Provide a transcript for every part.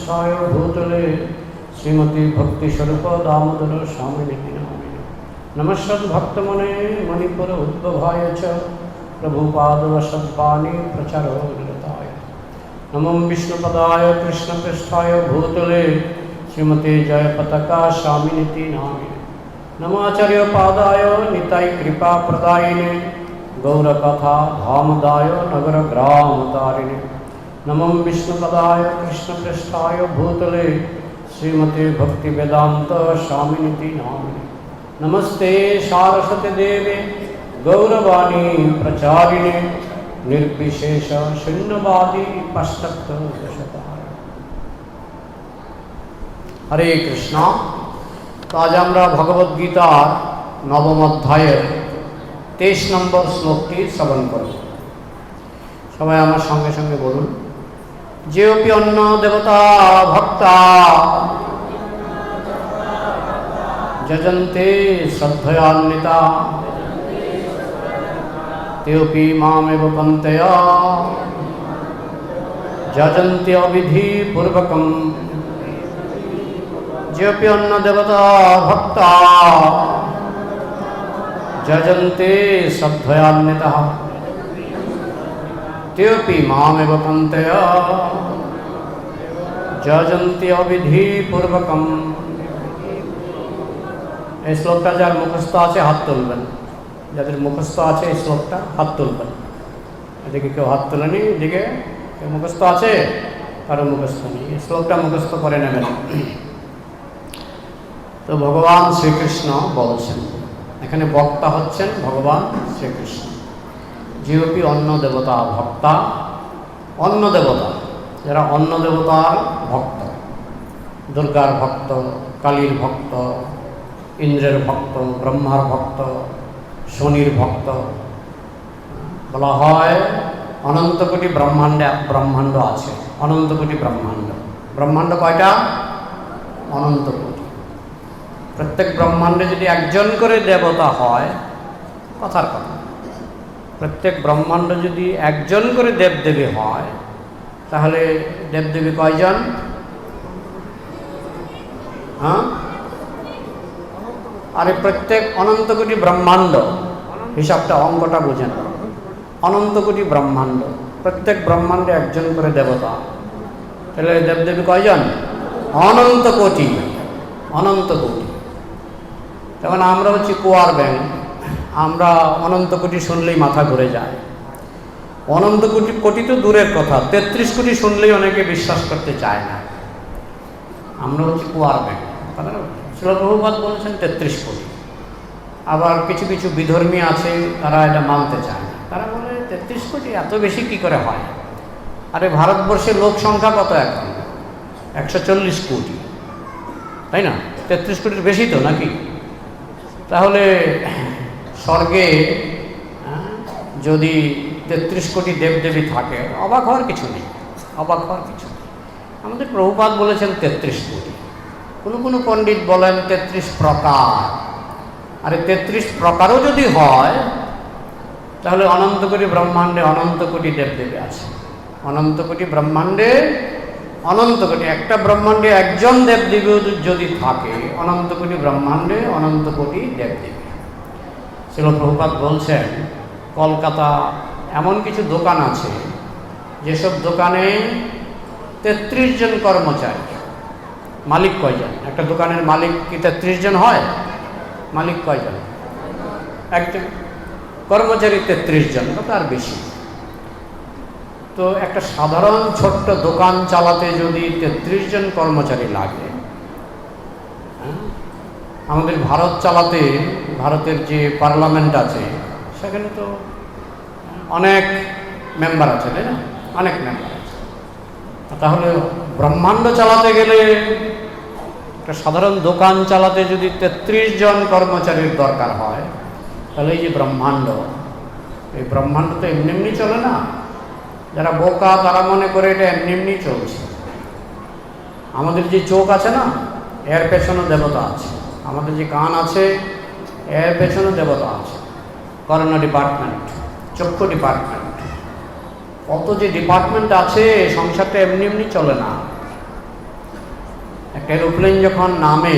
कृष्णपृष्ठाय भूतले श्रीमती भक्तिस्वरूप दामोदर स्वामिनिति नामिने नमस्सद्भक्तमने मणिपुर उद्भवाय च प्रभुपादवसद्वाणी प्रचारो निरताय नमो विष्णुपदाय कृष्णपृष्ठाय भूतले श्रीमते जयपताका स्वामिनिति नामिने नमाचार्यपादाय निताय कृपाप्रदायिने गौरकथा धामदाय नगरग्रामतारिणे नमो विष्णुपदाय कृष्णपृष्ठाय भूतले श्रीमते भक्तिवेदांत स्वामिनिति नामिने नमस्ते सारस्वती देवे गौरवाणी प्रचारिणे निर्विशेष शून्यवादी पाश्चात्य। हरे कृष्णा। तो आज আমরা ভগবদ্গীতার নবম অধ্যায়ের 23 নম্বর শ্লোকটি শ্রবণ করব। সবাই আমার সঙ্গে সঙ্গে বলুন, যেপি অন্য দেবতা ভক্তা যজন্তে শ্রদ্ধয়ান্বিতা তেপি মামেব পন্থয়া যজন্তে অবিধি পূর্বকম। যেপি অন্য দেবতা ভক্তা যজন্তে শ্রদ্ধয়ান্বিতা तेपि मामेव पन्थया যজন্তি অবিধি পূর্বকম। এই শ্লোকটা যার মুখস্থ আছে হাত তুলবেন, যাদের মুখস্থ আছে এই শ্লোকটা হাত তুলবেন। এদিকে কেউ হাত তোলেনি, এদিকে কেউ মুখস্থ আছে, কারো মুখস্থ নেই। এই শ্লোকটা মুখস্থ করে নেবেন। তো ভগবান শ্রীকৃষ্ণ বলছেন, এখানে বক্তা হচ্ছেন ভগবান শ্রীকৃষ্ণ। যেপি অন্য দেবতা ভক্তা, অন্য দেবতা যারা অন্য দেবতার ভক্ত, দুর্গার ভক্ত, কালীর ভক্ত, ইন্দ্রের ভক্ত, ব্রহ্মার ভক্ত, শনির ভক্ত, বলা হয় অনন্ত কোটি ব্রহ্মাণ্ড আছে। অনন্ত কোটি ব্রহ্মাণ্ড। ব্রহ্মাণ্ড কয়টা? অনন্ত কোটি। প্রত্যেক ব্রহ্মাণ্ডে যদি একজন করে দেবতা হয়, কথার কথা, প্রত্যেক ব্রহ্মাণ্ড যদি একজন করে দেবদেবী হয়, তাহলে দেবদেবী কয়জন? হ্যাঁ, আরে প্রত্যেক অনন্ত কোটি ব্রহ্মাণ্ড, হিসাবটা অঙ্কটা বুঝেন। অনন্ত কোটি ব্রহ্মাণ্ড, প্রত্যেক ব্রহ্মাণ্ডে একজন করে দেবতা, তাহলে দেবদেবী কয়জন? অনন্ত কোটি। অনন্ত কোটি। তখন আমরা হচ্ছি কুয়ার ব্যাং, আমরা অনন্ত কোটি শুনলেই মাথা ঘুরে যায়। অনন্ত কোটি কোটি তো দূরের কথা, 33 কোটি শুনলেই অনেকে বিশ্বাস করতে চায় না। আমরা হচ্ছে কুয়ার ব্যাং। শ্রীল প্রভুপাদ বলেছেন 33 কোটি। আবার কিছু কিছু বিধর্মী আছে, তারা এটা মানতে চায় না। তারা বলে 33 কোটি এত বেশি কি করে হয়? আরে ভারতবর্ষের লোক সংখ্যা কত এখন? 140 কোটি, তাই না? 33 কোটির বেশি তো নাকি? তাহলে স্বর্গে যদি 33 কোটি দেবদেবী থাকে, অবাক হওয়ার কিছু নেই। অবাক হওয়ার কিছু নেই। আমাদের প্রভুপাদ বলেছেন 33 কোটি। কোনো পণ্ডিত বলেন 33 প্রকার। আরে 33 প্রকারও যদি হয়, তাহলে অনন্ত কোটি ব্রহ্মাণ্ডে অনন্ত কোটি দেবদেবী আছে। অনন্ত কোটি ব্রহ্মাণ্ডে অনন্ত কোটি, একটা ব্রহ্মাণ্ডে একজন দেবদেবী যদি থাকে, অনন্ত কোটি ব্রহ্মাণ্ডে অনন্ত কোটি দেবদেবী। শ্রীল প্রভুপাদ বলছেন, কলকাতা এমন কিছু দোকান আছে যেসব দোকানে 33 জন কর্মচারী। মালিক কয়জন? একটা দোকানের মালিক কি 33 জন হয়? মালিক কয়জন? একজন। কর্মচারী 33 জন, তার বেশি। তো একটা সাধারণ ছোট্ট দোকান চালাতে যদি 33 জন কর্মচারী লাগে, আমাদের ভারত চালাতে, ভারতের যে পার্লামেন্ট আছে সেখানে তো অনেক মেম্বার আছে, তাই না? অনেক মেম্বার আছে। তাহলে ব্রহ্মাণ্ড চালাতে গেলে, একটা সাধারণ দোকান চালাতে যদি 33 জন কর্মচারীর দরকার হয়, তাহলে এই যে ব্রহ্মাণ্ড, এই ব্রহ্মাণ্ড তো এমনি এমনি চলে না। যারা বোকা তারা মনে করে এটা এমনি এমনি চলছে। আমাদের যে চোখ আছে না, এর পেছনে দেবতা আছে। আমাদের যে কান আছে, এর পেছনে দেবতা আছে। কর্ণ ডিপার্টমেন্ট, চক্ষু ডিপার্টমেন্ট, কত যে ডিপার্টমেন্ট আছে, সংসারটা এমনি এমনি চলে না। একটা এরোপ্লেন যখন নামে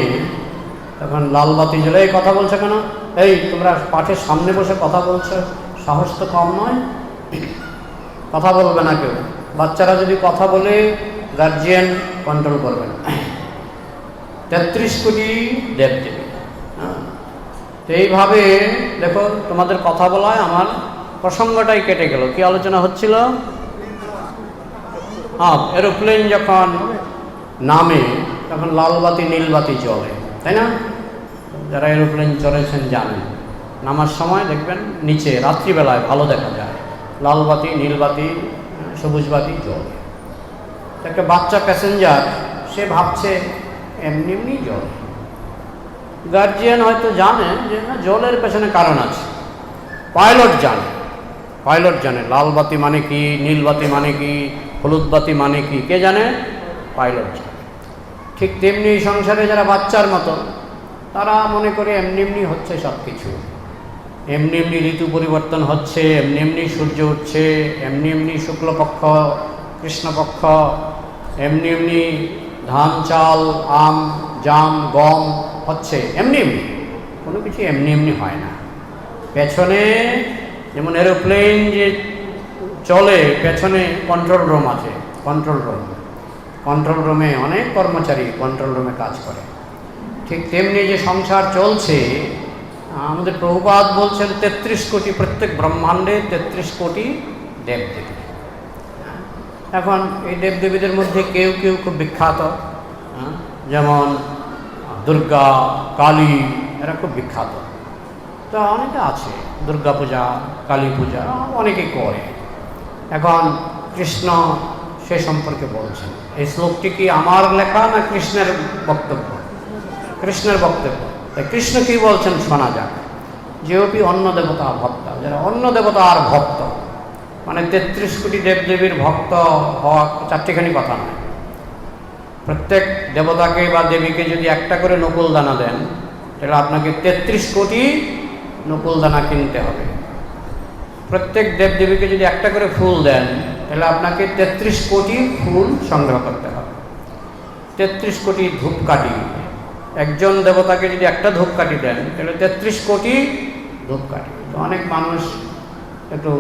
তখন লাল বাতি জ্বলে, এই কথা বলছে কেন, এই তোমরা পাঠের সামনে বসে কথা বলছো, সাহস তো কম নয়, কথা বলবে না কেউ। বাচ্চারা যদি কথা বলে গার্জিয়ান কন্ট্রোল করবে না। 33 কোটি দেবদেবী। তো এইভাবে দেখো তোমাদের কথা বলায় আমার প্রসঙ্গটাই কেটে গেল। কি আলোচনা হচ্ছিল? হ্যাঁ, এরোপ্লেন যখন নামে তখন লাল বাতি নীল বাতি জ্বলে, তাই না? যারা এরোপ্লেন চড়েছেন জানেন, নামার সময় দেখবেন নিচে রাত্রিবেলায় ভালো দেখা যায়, লাল বাতি নীল বাতি সবুজ বাতি জ্বলে। একটা বাচ্চা প্যাসেঞ্জার সে ভাবছে এমনি এমনি জ্বলে। গার্জিয়ান হয়তো জানে যে না, জলের পেছনে কারণ আছে। পাইলট জানে লাল বাতি মানে কি, নীল বাতি মানে কি, হলুদ বাতি মানে কি, কে জানে? পাইলট জানে। ঠিক তেমনি সংসারে যারা বাচ্চার মতো, তারা মনে করে এমনি এমনি হচ্ছে সব কিছু, এমনি এমনি ঋতু পরিবর্তন হচ্ছে, এমনি এমনি সূর্য উঠছে, এমনি এমনি শুক্লপক্ষ কৃষ্ণপক্ষ, এমনি এমনি ধান চাল আম জাম গম হচ্ছে, এমনি এমনি। কোনো কিছু এমনি এমনি হয় না। পেছনে যেমন এরোপ্লেন যে চলে, পেছনে কন্ট্রোল রুম আছে, কন্ট্রোল রুমে অনেক কর্মচারী কন্ট্রোল রুমে কাজ করে। ঠিক তেমনি যে সংসার চলছে, আমাদের প্রভুপাদ বলছেন 33 কোটি, প্রত্যেক ব্রহ্মাণ্ডে 33 কোটি দেবদেবী। এখন এই দেবদেবীদের মধ্যে কেউ কেউ খুব বিখ্যাত, যেমন দুর্গা কালী, এরা খুব বিখ্যাত। তো অনেকে আছে, দুর্গা পূজা কালী পূজা অনেকে করে। এখন কৃষ্ণ সে সম্পর্কে বলছেন। এই শ্লোকটি কি আমার লেখা না কৃষ্ণের বক্তব্য? কৃষ্ণের বক্তব্য। তাই কৃষ্ণ কি বলছেন শোনা যাক। যেওপি অন্য দেবতা ভক্ত, যারা অন্য দেবতার ভক্ত, মানে 33 কোটি দেবদেবীর ভক্ত হওয়া চারটিখানি কথা নয়। প্রত্যেক দেবতাকে বা দেবীকে যদি একটা করে নকুল দানা দেন, তাহলে আপনাকে 33 কোটি নকুল দানা কিনতে হবে। প্রত্যেক দেবদেবীকে যদি একটা করে ফুল দেন, তাহলে আপনাকে 33 কোটি ফুল সংগ্রহ করতে হবে। 33 কোটি ধূপকাঠি, একজন দেবতাকে যদি একটা ধূপকাঠি দেন, তাহলে 33 কোটি ধূপকাঠি। তো অনেক মানুষ একটু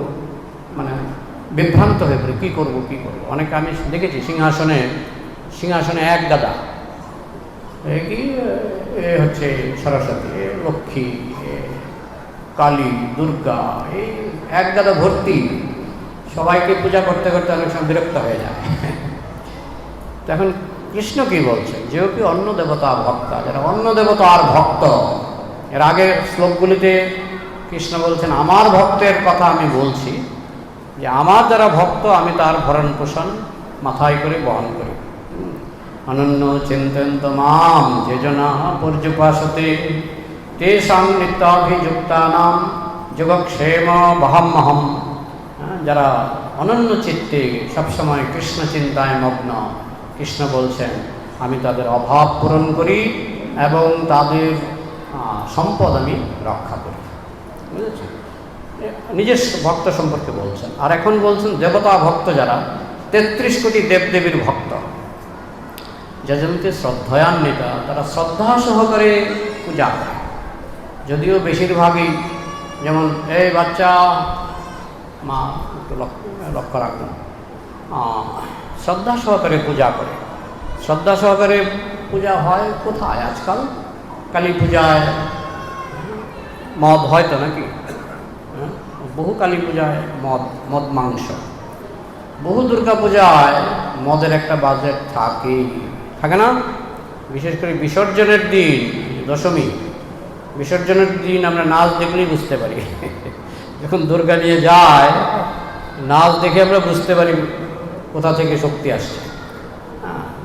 মানে বিভ্রান্ত হয়ে পড়ে, কী করবো। অনেকে আমি দেখেছি সিংহাসনে এক গাদা, কি হচ্ছে সরস্বতী, লক্ষ্মী, কালী, দুর্গা, এই এক গাদা ভর্তি, সবাইকে পূজা করতে করতে অনেক সময় বিরক্ত হয়ে যায়। তখন কৃষ্ণ কি বলছেন? যেহেতু অন্য দেবতা ভক্তা, যারা অন্য দেবতার ভক্ত। এর আগের শ্লোকগুলিতে কৃষ্ণ বলছেন আমার ভক্তের কথা আমি বলছি, যে আমার যারা ভক্ত আমি তার ভরণ পোষণ মাথায় করে বহন করি। অনন্য চিন্তয়ন্ত মাম যে জনা পর্যুপাসতে তেষাং নিত্যাভিযুক্তানাং যোগক্ষেম বহাম্যহম। যারা অনন্য চিত্তে সবসময় কৃষ্ণ চিন্তায় মগ্ন, কৃষ্ণ বলছেন আমি তাদের অভাব পূরণ করি এবং তাদের সম্পদ আমি রক্ষা করি। বুঝেছেন? নিজের ভক্ত সম্পর্কে বলছেন। আর এখন বলছেন দেবতা ভক্ত যারা 33 কোটি দেবদেবীর ভক্ত, যজন্তে শ্রদ্ধয়ান্বিতা, তারা শ্রদ্ধা সহকারে পূজা করে। যদিও বেশিরভাগই যেমন এই বাচ্চা, মা একটু লক্ষ্য রাখবেন, শ্রদ্ধা সহকারে পূজা করে। শ্রদ্ধা সহকারে পূজা হয় কোথায় আজকাল? কালী পূজায় মদ হয় তো নাকি? বহু কালী পূজায় মদ মাংস, বহু দুর্গা পূজায় মদের একটা বাজেট থাকে না? বিশেষ করে বিসর্জনের দিন, দশমী বিসর্জনের দিন আমরা নাচ দেখলেই বুঝতে পারি। যখন দুর্গা নিয়ে যায়, নাচ দেখে আমরা বুঝতে পারি কোথা থেকে শক্তি আসছে।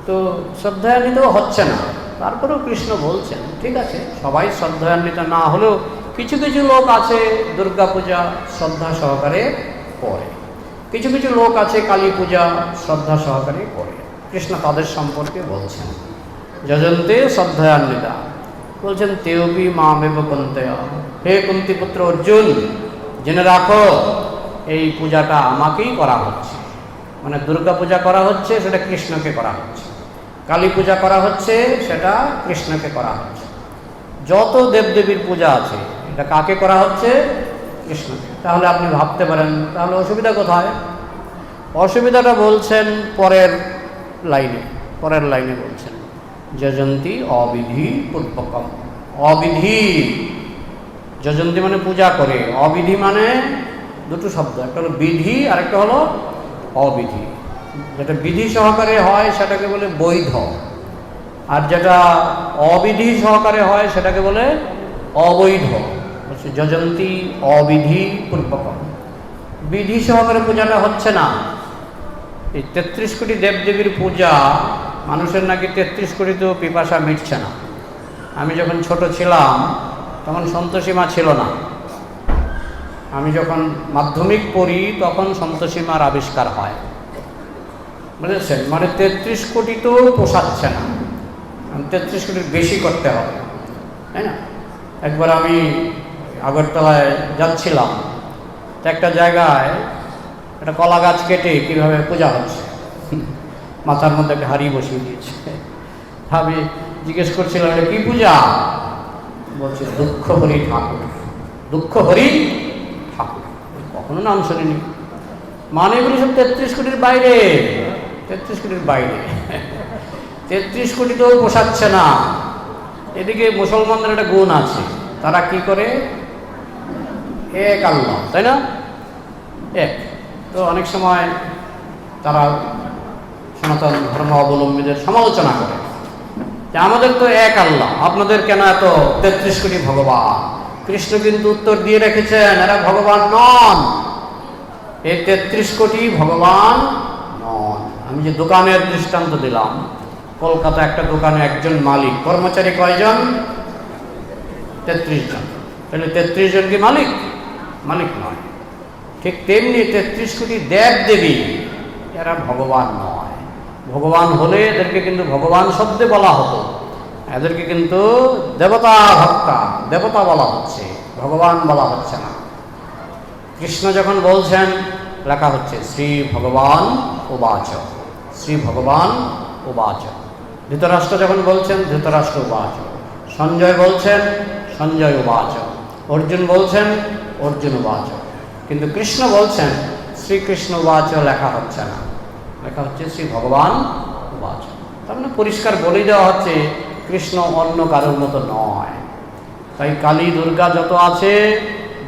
তো শ্রদ্ধান্বিত হচ্ছে না, তারপরেও কৃষ্ণ বলছেন ঠিক আছে, সবাই শ্রদ্ধান্বিত না হলেও কিছু কিছু লোক আছে দুর্গা পূজা শ্রদ্ধা সহকারে করে, কিছু কিছু লোক আছে কালী পূজা শ্রদ্ধা সহকারে করে। কৃষ্ণ তাদের সম্পর্কে বলছেন যজন্তে শ্রদ্ধান্বিতা, বলছেন তেওপি মামেব কুন্তয়া, হে কুন্তিপুত্র অর্জুন জেনে রাখো এই পূজাটা আমাকেই করা হচ্ছে। মানে দুর্গা পূজা করা হচ্ছে, সেটা কৃষ্ণকে করা হচ্ছে। কালী পূজা করা হচ্ছে, সেটা কৃষ্ণকে করা হচ্ছে। যত দেবদেবীর পূজা আছে, এটা কাকে করা হচ্ছে? কৃষ্ণকে। তাহলে আপনি ভাবতে পারেন, তাহলে অসুবিধা কোথায়? অসুবিধাটা বলছেন পরের লাইনে বলছেন, যজন্তি অবিধি পূর্বকম। অবিধি, যজন্তি মানে পূজা করে, অবিধি মানে দুটো শব্দ, একটা হলো বিধি আর একটা হলো অবিধি। যেটা বিধি সহকারে হয় সেটাকে বলে বৈধ, আর যেটা অবিধি সহকারে হয় সেটাকে বলে অবৈধ। যজন্তি অবিধি পূর্বকম, বিধি সহকারে পূজাটা হচ্ছে না। এই 33 কোটি দেবদেবীর পূজা, মানুষের নাকি 33 কোটিতেও পিপাসা মিটছে না। আমি যখন ছোট ছিলাম তখন সন্তোষী মা ছিল না। আমি যখন মাধ্যমিক পড়ি তখন সন্তোষী মার আবিষ্কার হয়, বুঝেছেন? মানে 33 কোটিতেও পোষাচ্ছে না, 33 কোটির বেশি করতে হবে, তাই না? একবার আমি আগরতলায় যাচ্ছিলাম, তো একটা জায়গায় একটা কলা গাছ কেটে কীভাবে পূজা হচ্ছে, মাথার মধ্যে একটা হাড়ি বসিয়ে দিয়েছে। আমি জিজ্ঞেস করছিলাম, এটা কী পূজা? বলছে দুঃখ হরি ঠাকুর। দুঃখ হরি ঠাকুর, কখনো নাম শুনিনি। মানে এগুলি সব 33 কোটির বাইরে, 33 কোটির বাইরে। 33 কোটিতেও পোষাচ্ছে না। এদিকে মুসলমানদের একটা গুণ আছে, তারা কি করে? এক আল্লাহ, তাই না? এক। তো অনেক সময় তারা সনাতন ধর্ম অবলম্বীদের সমালোচনা করে যে আমাদের তো এক আল্লাহ, আপনাদের কেন এত 33 কোটি ভগবান? কৃষ্ণ কিন্তু উত্তর দিয়ে রেখেছেন, এরা ভগবান নন, এই 33 কোটি ভগবান নন। আমি যে দোকানের দৃষ্টান্ত দিলাম, কলকাতা একটা দোকানে একজন মালিক, কর্মচারী কয়জন? 33 জন। তাহলে 33 জন কি মালিক? মালিক নয়। ঠিক তেমনি 33 কোটি দেব দেবী, এরা ভগবান নয়। ভগবান হলে এদেরকে কিন্তু ভগবান শব্দে বলা হতো, এদেরকে কিন্তু দেবতা ভক্তা, দেবতা বলা হচ্ছে, ভগবান বলা হচ্ছে না। কৃষ্ণ যখন বলছেন, লেখা হচ্ছে শ্রী ভগবান উবাচ, শ্রী ভগবান উবাচ। ধৃতরাষ্ট্র যখন বলছেন, ধৃতরাষ্ট্র উবাচ। সঞ্জয় বলছেন, সঞ্জয় উবাচ। অর্জুন বলছেন, অর্জুন উবাচ। কিন্তু কৃষ্ণ বলছেন শ্রীকৃষ্ণ উবাচ, লেখা হচ্ছে না, লেখা হচ্ছে শ্রী ভগবান উবাচ। তার মানে পরিষ্কার বলে দেওয়া হচ্ছে কৃষ্ণ অন্য কারোর মতো নয়। তাই কালী দুর্গা যত আছে,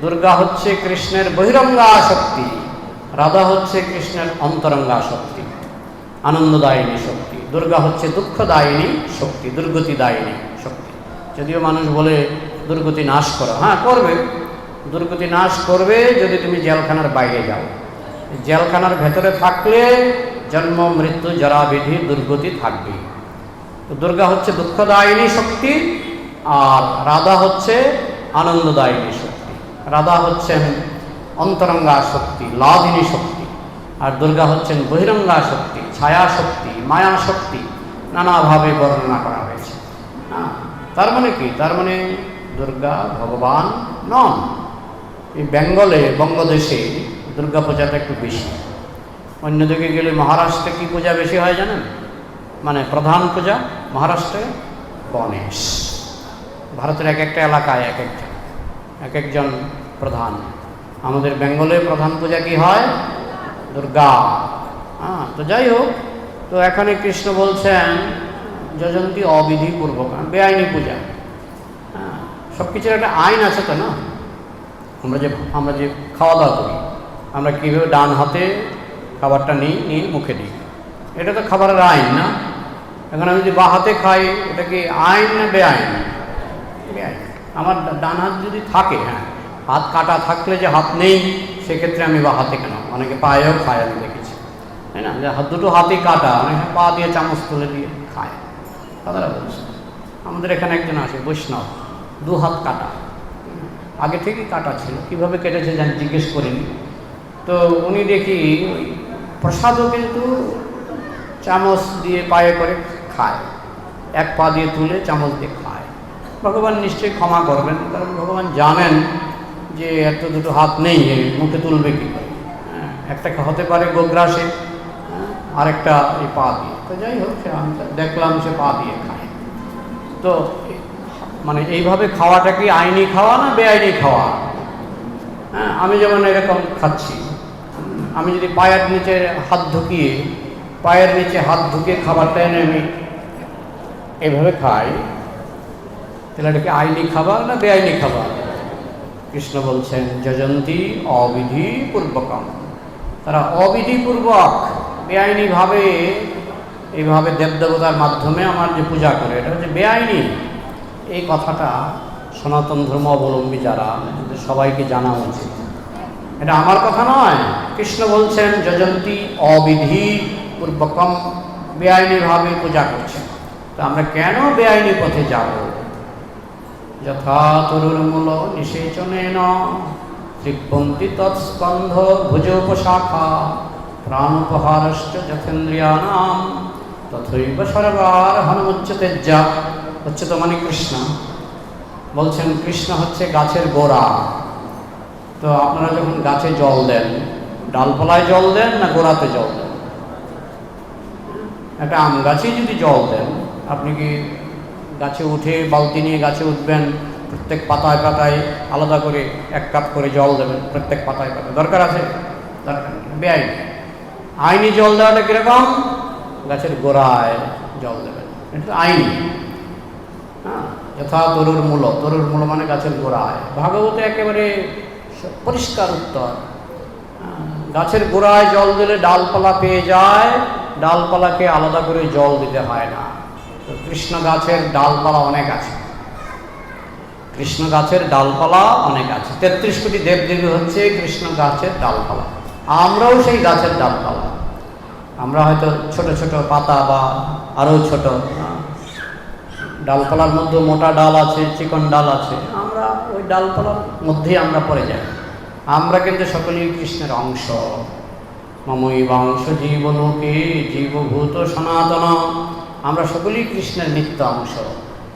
দুর্গা হচ্ছে কৃষ্ণের বহিরঙ্গা শক্তি, রাধা হচ্ছে কৃষ্ণের অন্তরঙ্গা শক্তি, আনন্দদায়িনী শক্তি। দুর্গা হচ্ছে দুঃখদায়িনী শক্তি, দুর্গতিদায়িনী শক্তি। যদিও মানুষ বলে দুর্গতি নাশ করো, হ্যাঁ করবে, দুর্গতি নাশ করবে যদি তুমি জেলখানার বাইরে যাও। জেলখানার ভেতরে থাকলে জন্ম মৃত্যু জরা বিধি দুর্গতি থাকবে। তো দুর্গা হচ্ছে দুঃখদায়িনী শক্তি, আর রাধা হচ্ছে আনন্দদায়িনী শক্তি। রাধা হচ্ছেন অন্তরঙ্গা শক্তি, লাভিনী শক্তি, আর দুর্গা হচ্ছেন বহিরঙ্গা শক্তি, ছায়া শক্তি, মায়া শক্তি, নানাভাবে বর্ণনা করা হয়েছে। তার মানে কি? তার মানে দুর্গা ভগবান নন। এই বেঙ্গলে, বঙ্গদেশে দুর্গা পূজাটা একটু বেশি। অন্যদিকে গেলে মহারাষ্ট্রে কি পূজা বেশি হয় জানেন? মানে প্রধান পূজা মহারাষ্ট্রে গণেশ। ভারতের এক একটা এলাকায় এক একজন প্রধান। আমাদের বেঙ্গলে প্রধান পূজা কি হয়? দুর্গা। তো যাই হোক, তো এখানে কৃষ্ণ বলছেন যজন্তি অবিধি পূর্বক, বেআইনি পূজা। সব কিছুর একটা আইন আছে তো না? আমরা যে খাওয়া দাওয়া করি, আমরা কীভাবে ডান হাতে খাবারটা নিয়ে মুখে দিই, এটা তো খাবারের আইন না? এখন আমি যদি বাঁ হাতে খাই, এটা কি আইন না বেআইন? বেআইন। আমার ডান হাত যদি থাকে, হ্যাঁ, হাত কাটা থাকলে যে হাত নেই, সেক্ষেত্রে আমি বাঁ হাতে কেন? অনেকে পায়েও খায়, আমি দেখেছি, তাই না? যে দুটো হাতই কাটা, অনেকে পা দিয়ে চামচ তুলে দিয়ে খায়। কথাটা বলছে। আমাদের এখানে একজন আসে বৈষ্ণব, 2 হাত কাটা, আগে থেকেই কাটা ছিল, কীভাবে কেটেছে জানি, জিজ্ঞেস করিনি। তো উনি দেখি ওই প্রসাদও কিন্তু চামচ দিয়ে পায়ে করে খায়, এক পা দিয়ে তুলে চামচ দিয়ে খায়। ভগবান নিশ্চয়ই ক্ষমা করবেন, কারণ ভগবান জানেন যে এত দুটো হাত নেই, মুখে তুলবে কি করে। একটা হতে পারে গোগ্রাসে, আরেকটা এই পা দিয়ে। তো যাই হোক, সে আমি দেখলাম সে পা দিয়ে খায়। তো মানে এইভাবে খাওয়াটা কি আইনি খাওয়া না বেআইনি খাওয়া? হ্যাঁ, আমি যেমন এরকম খাচ্ছি, আমি যদি পায়ের নিচে হাত ঢুকিয়ে খাবারটা এনে আমি এইভাবে খাই, তাহলে এটা কি আইনি খাবার না বেআইনি খাবার? কৃষ্ণ বলছেন যজন্তি অবিধি পূর্বকম, তারা অবিধিপূর্বক বেআইনিভাবে এইভাবে দেবদেবতার মাধ্যমে আমার যে পূজা করে, এটা হচ্ছে বেআইনি। এই কথাটা সনাতন ধর্ম অবলম্বী যারা, সবাইকে জানা উচিত। এটা আমার কথা নয়, কৃষ্ণ বলছেন যজন্তি অবিধি পূর্বকম, বেআইনিভাবে পূজা করছে। তো আমরা কেন বেআইনি পথে যাব? যথা তরুর্মূল নিষেচনেন তৃপ্পন্তি তৎস্কন্ধ ভুজোপশাখা প্রাণোপহারশ্চ যথেন্দ্রিয়ানাম তথৈব সর্বার হনুমুচ্যতেজ্জা। উচ্চত মানে কৃষ্ণ বলছেন, কৃষ্ণ হচ্ছে গাছের গোড়া। তো আপনারা যখন গাছে জল দেন, ডালপালায় জল দেন না গোড়াতে জল দেন? একটা আম গাছে যদি জল দেন, আপনি কি গাছে উঠে বালতি নিয়ে গাছে উঠবেন, প্রত্যেক পাতায় পাতায় আলাদা করে 1 কাপ করে জল দেবেন? প্রত্যেক পাতায় পাতায় দরকার আছে? দরকার নেই। বেআইনি। আইনি জল দেওয়াটা কীরকম? গাছের গোড়ায় জল দেবেন, এটা আইনি। হ্যাঁ, যথা তরুর মূল মানে গাছের গোড়ায়। ভাগবতে একেবারে পরিষ্কার উত্তর। গাছের গোড়ায় জল দিলে ডালপালা পেয়ে যায়, ডালপালাকে আলাদা করে জল দিতে হয় না। তো কৃষ্ণ গাছের ডালপালা অনেক আছে, 33 কোটি দেবদেবী হচ্ছে কৃষ্ণ গাছের ডালপালা। আমরাও সেই গাছের ডালপালা। আমরা হয়তো ছোট ছোট পাতা বা আরও ছোট ডালপালার মধ্যে মোটা ডাল আছে, চিকন ডাল আছে, আমরা ওই ডালপালার মধ্যেই আমরা পড়ে যাই। আমরা কিন্তু সকলেই কৃষ্ণের অংশ। মমৈবাংশ জীবলোকে জীবভূত সনাতন, আমরা সকলেই কৃষ্ণের নিত্য অংশ।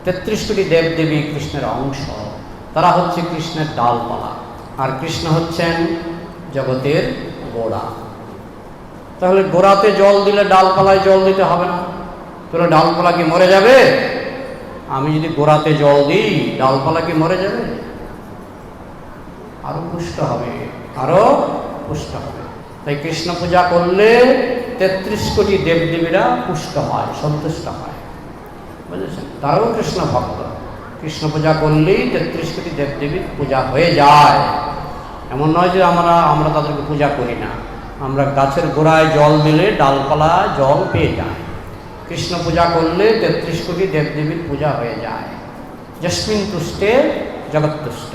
33 কোটি দেবদেবী কৃষ্ণের অংশ, তারা হচ্ছে কৃষ্ণের ডালপালা, আর কৃষ্ণ হচ্ছেন জগতের গোড়া। তাহলে গোড়াতে জল দিলে ডালপালায় জল দিতে হবে না? তাহলে ডালপালা কি মরে যাবে? আমি যদি গোড়াতে জল দিই, ডালপালা কি মরে যাবে? আরো পুষ্ট হবে, আরো পুষ্ট হবে। তাই কৃষ্ণ পূজা করলে 33 কোটি দেবদেবীরা পুষ্ট হয়, সন্তুষ্ট হয়, বুঝেছেন? তারাও কৃষ্ণ ভক্ত। কৃষ্ণ পূজা করলেই 33 কোটি দেবদেবীর পূজা হয়ে যায়। এমন নয় যে আমরা তাদেরকে পূজা করি না। আমরা গাছের গোড়ায় জল দিলে ডালপালা জল পেয়ে যায়। কৃষ্ণ পূজা করলে 33 কোটি দেবদেবীর পূজা হয়ে যায়। যস্মিন তুষ্টে জগৎ তুষ্ট।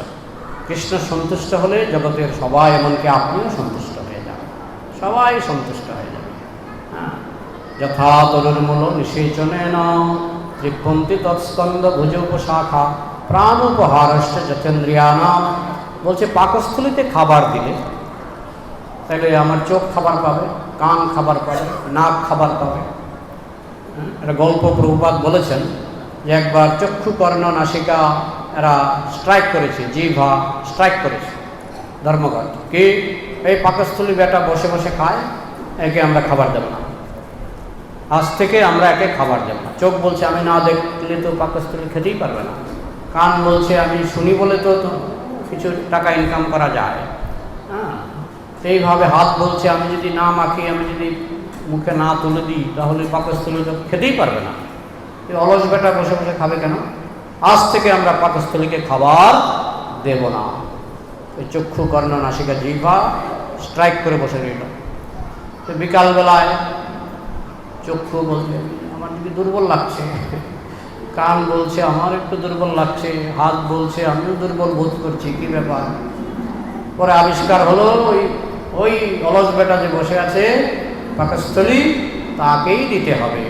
কৃষ্ণ সন্তুষ্ট হলে জগতের সবাই, এমনকি আপনিও সন্তুষ্ট হয়ে যাবেন, সবাই সন্তুষ্ট হয়ে যাবে। হ্যাঁ, যথা তরুর্মূল নিষেচনেন তৃপ্পন্তি তৎস্কন্ধ ভুজোপশাখা প্রাণোপহারশ্চ যথেন্দ্রিয়ানাম। বলছে পাকস্থলিতে খাবার দিলে তাহলে আমার চোখ খাবার পাবে, কান খাবার পাবে, নাক খাবার পাবে। একটা গল্প প্রভুপাদ বলেছেন যে একবার চক্ষু কর্ণ নাসিকা এরা স্ট্রাইক করেছে, জিহ্বা স্ট্রাইক করেছে ধর্মঘট। কি এই পাকস্থলী বেটা বসে বসে খায়, একে আমরা খাবার দেব না, আজ থেকে আমরা একে খাবার দেব না। চোখ বলছে আমি না দেখলে তো পাকস্থলী খেতেই পারবে না। কান বলছে আমি শুনি বলে তো কিছু টাকা ইনকাম করা যায়। হ্যাঁ, সেইভাবে হাত বলছে আমি যদি না মাখি, আমি যদি মুখে না তুলে দিই, তাহলে পাকস্থলী তো খেতেই পারবে না। এই অলস বেটা বসে বসে খাবে কেন? আজ থেকে আমরা পাকস্থলীকে খাবার দেব না। এই চক্ষু কর্ণ নাসিকা জিহ্বা স্ট্রাইক করে বসে রইল। তো বিকালবেলায় চক্ষু বলছে আমার যদি দুর্বল লাগছে, কান বলছে আমার একটু দুর্বল লাগছে, হাত বলছে আমিও দুর্বল বোধ করছি, কি ব্যাপার? পরে আবিষ্কার হলো ওই অলস বেটা যে বসে আছে পাকস্থলী, তাকেই দিতে হবে।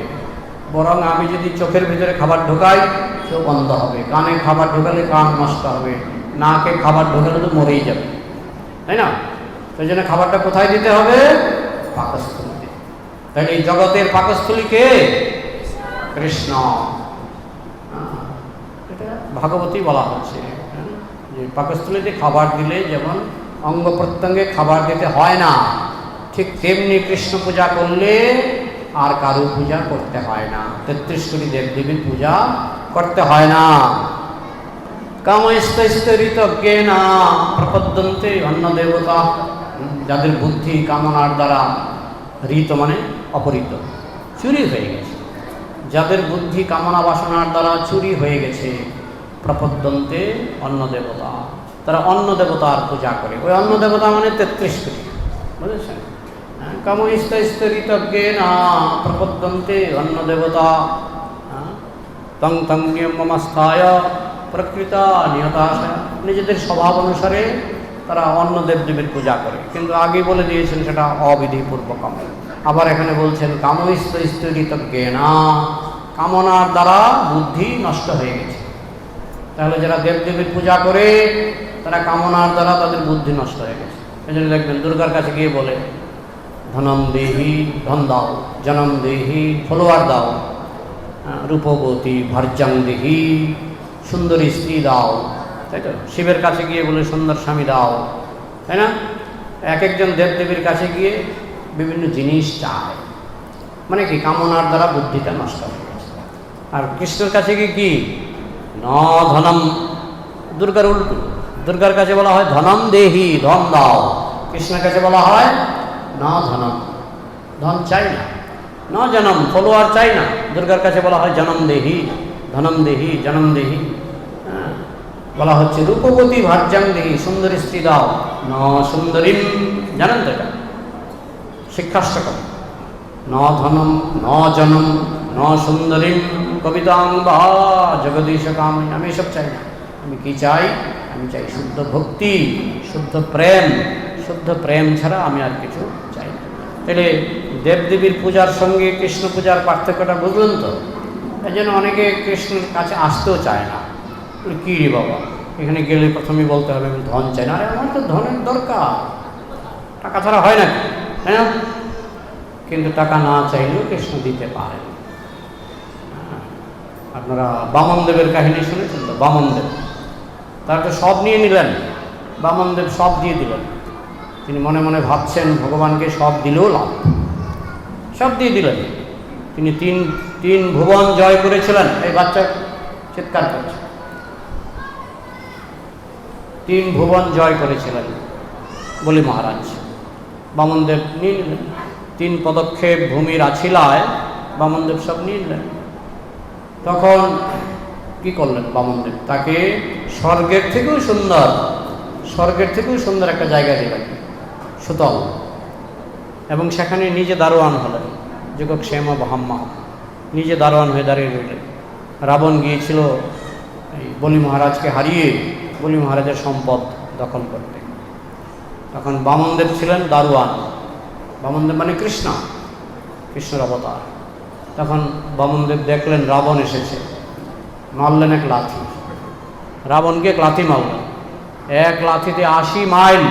বরং আমি যদি চোখের ভিতরে খাবার ঢোকাই, চোখ বন্ধ হবে, কানে খাবার ঢোকালে কান নষ্ট হবে, নাকে খাবার ঢোকালে তো মরেই যাবে, তাই না? সেই জন্য খাবারটা কোথায় দিতে হবে? পাকস্থলীতে। তাহলে এই জগতের পাকস্থলী কে? কৃষ্ণ। এটা ভাগবতী বলা হচ্ছে যে পাকস্থলীতে খাবার দিলে যেমন অঙ্গ প্রত্যঙ্গে খাবার দিতে হয় না, ঠিক তেমনি কৃষ্ণ পূজা করলে আর কারো পূজা করতে হয় না, 33 কোটি দেবদেবীর পূজা করতে হয় না। কামস্তৈস্তরিতজ্ঞেনা প্রপদ্যন্তে অন্য দেবতা, যাদের বুদ্ধি কামনার দ্বারা, ঋত মানে অপহৃত, চুরি হয়ে গেছে, যাদের বুদ্ধি কামনা বাসনার দ্বারা চুরি হয়ে গেছে, প্রপদ্যন্তে অন্য দেবতা, তারা অন্য দেবতার পূজা করে। ওই অন্য দেবতা মানে 33 কোটি, বুঝেছেন? কামস্তৈস্তরিতজ্ঞেনা প্রপদ্যন্তে অন্য দেবতা তং তং নিয়মমস্থায় প্রকৃতা নিয়তাশা, নিজেদের স্বভাব অনুসারে তারা অন্য দেবদেবীর পূজা করে, কিন্তু আগে বলে দিয়েছেন সেটা অবিধিপূর্বকম। আবার এখানে বলছেন কামস্তৈস্তরিতজ্ঞেনা, কামনার দ্বারা বুদ্ধি নষ্ট হয়ে গেছে। তাহলে যারা দেবদেবীর পূজা করে তারা কামনার দ্বারা তাদের বুদ্ধি নষ্ট হয়ে গেছে। এই জন্য দেখবেন দুর্গার কাছে গিয়ে বলে ধনম দেহি, ধন দাও, জনম দেহি, ফলোয়ার দাও, রূপবতী ভার্যাং দেহি, সুন্দরী স্ত্রী দাও, তাই তো? শিবের কাছে গিয়ে বলে সুন্দর স্বামী দাও, তাই না? এক একজন দেবদেবীর কাছে গিয়ে বিভিন্ন জিনিস চায়, মানে কি কামনার দ্বারা বুদ্ধিটা নষ্ট হয়ে গেছে। আর কৃষ্ণের কাছে গিয়ে কি ন ধনম, দুর্গার উল্টো, দুর্গার কাছে বলা হয় ধনম দেহি, ধন দাও, কৃষ্ণের কাছে বলা হয় ন ধনম, ধন চাই না, ন জনম, ফলোয়ার চাই না, দুর্গার কাছে বলা হয় জনম দেহি, ধনম দেহি, জনম দেহি। বলা হচ্ছে রূপবতী ভার্যাং দেহি, সুন্দরী স্ত্রী দাও, ন সুন্দরীম, জানেন তো এটা শিক্ষাষ্টকম, ন ধনম ন জনম ন সুন্দরীম কবিতাং বা জগদীশ কাম, আমি এসব চাই না। আমি কি চাই? আমি চাই শুদ্ধ ভক্তি, শুদ্ধ প্রেম, শুদ্ধ প্রেম ছাড়া আমি আর কিছু চাই না। তাহলে দেবদেবীর পূজার সঙ্গে কৃষ্ণ পূজার পার্থক্যটা বুঝলেন তো? এই জন্য অনেকে কৃষ্ণের কাছে আসতেও চায় না। কী রে বাবা, এখানে গেলে প্রথমেই বলতে হবে আমি ধন চাই না। আরে আমার তো ধনের দরকার, টাকা ছাড়া হয় না, তাই না? কিন্তু টাকা না চাইলেও কৃষ্ণ দিতে পারে। আপনারা বামনদেবের কাহিনী শুনেছেন তো? বামনদেব, তার তো সব নিয়ে নিলেন, বামনদেব সব দিয়ে দিলেন। তিনি মনে মনে ভাবছেন ভগবানকে সব দিলেও লাভ, সব দিয়ে দিলেন। তিনি তিন ভুবন জয় করেছিলেন। এই বাচ্চা চিৎকার করছে। 3 ভুবন জয় করেছিলেন বলি মহারাজ। বামনদেব নিয়ে নিলেন 3 পদক্ষেপ ভূমির আছিলায়, বামনদেব সব নিয়ে নিলেন। তখন কি করলেন বামনদেব? তাকে স্বর্গের থেকেও সুন্দর একটা জায়গা দিলেন, সুতল, এবং সেখানে নিজে দারোয়ান হলেন, যোগক্ষেম ব্রহ্মা, নিজে দারোয়ান হয়ে দাঁড়িয়ে রইলেন। রাবণ গিয়েছিল এই বলি মহারাজকে হারিয়ে বলি মহারাজের সম্পদ দখল করতে। তখন বামনদেব ছিলেন দারোয়ান। বামনদেব মানে কৃষ্ণের অবতার। তখন বামনদেব দেখলেন রাবণ এসেছে, মারলেন এক লাথি, রাবণকে এক লাথি মারলেন। এক লাথিতে 80 মাইল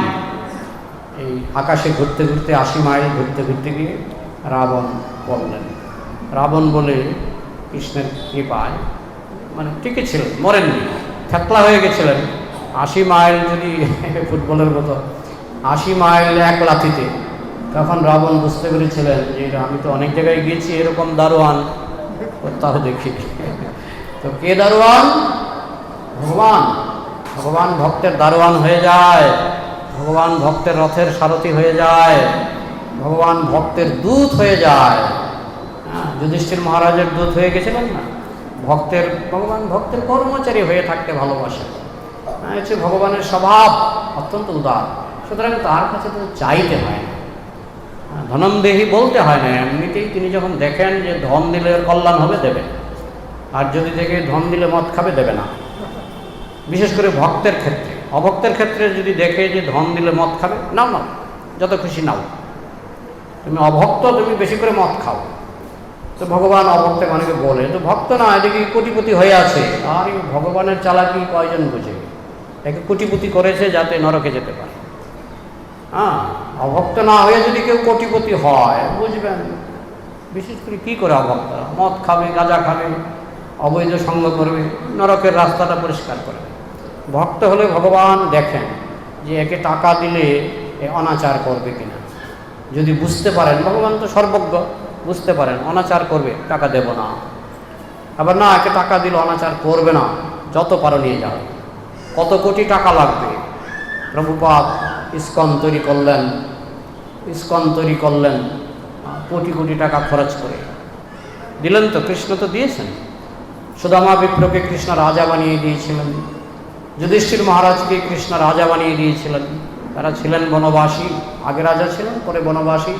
এই আকাশে ঘুরতে ঘুরতে 80 মাইল ঘুরতে ঘুরতে গিয়ে রাবণ পড়লেন। রাবণ বলে কৃষ্ণের কৃপায় মানে ঠিকই ছিলেন, মরেননি, থাকলা হয়ে গেছিলেন। 80 মাইল যদি ফুটবলের মতো 80 মাইল এক লাথিতে, তখন রাবণ বুঝতে পেরেছিলেন যে আমি তো অনেক জায়গায় গিয়েছি এরকম দারোয়ান, তাও দেখি। তো কে দারোয়ান? ভগবান। ভগবান ভক্তের দারোয়ান হয়ে যায়, ভগবান ভক্তের রথের সারথি হয়ে যায়, ভগবান ভক্তের দূত হয়ে যায়। যুধিষ্ঠির মহারাজের দূত হয়ে গেছিলেন না? ভগবান ভক্তের কর্মচারী হয়ে থাকতে ভালোবাসে। হচ্ছে ভগবানের স্বভাব অত্যন্ত উদার। সুতরাং তার কাছে তো চাইতে হয় না, ধনম দেহি বলতে হয় না। এমনিতেই তিনি যখন দেখেন যে ধন দিলে কল্যাণ হবে, দেবে। আর যদি দেখে ধন দিলে মদ খাবে, দেবে না। বিশেষ করে ভক্তের ক্ষেত্রে। অভক্তের ক্ষেত্রে যদি দেখে যে ধন দিলে মদ খাবে, নাও নাও, যত খুশি নাও। তুমি অভক্ত, তুমি বেশি করে মদ খাও। তো ভগবান অভক্তের অনেকে বলে তো ভক্ত না, এদিকে কোটিপতি হয়ে আছে। আর এই ভগবানের চালাকি কয়জন বুঝে? একে কোটিপতি করেছে যাতে নরকে যেতে পারে। অভক্ত না হয়ে যদি কেউ কোটিপতি হয়, বুঝবেন বিশেষ করে কী করে অভক্ত মদ খাবে, গাঁজা খাবে, অবৈধ সঙ্গ করবে, নরকের রাস্তাটা পরিষ্কার করবে। ভক্ত হলে ভগবান দেখেন যে একে টাকা দিলে এ অনাচার করবে কিনা। যদি বুঝতে পারেন, ভগবান তো সর্বজ্ঞ, বুঝতে পারেন অনাচার করবে, টাকা দেব না। আবার না, একে টাকা দিলে অনাচার করবে না, যত পারো নিয়ে যাও। কত কোটি টাকা লাগবে। প্রভুপাদ ইস্কন তৈরি করলেন কোটি কোটি টাকা খরচ করে। দিলেন তো, কৃষ্ণ তো দিয়েছেন। সুদামা বিপ্রকে কৃষ্ণ রাজা বানিয়ে দিয়েছিলেন, যুধিষ্ঠির মহারাজকে কৃষ্ণ রাজা বানিয়ে দিয়েছিলেন। তারা ছিলেন বনবাসী, আগে রাজা ছিলেন, পরে বনবাসী।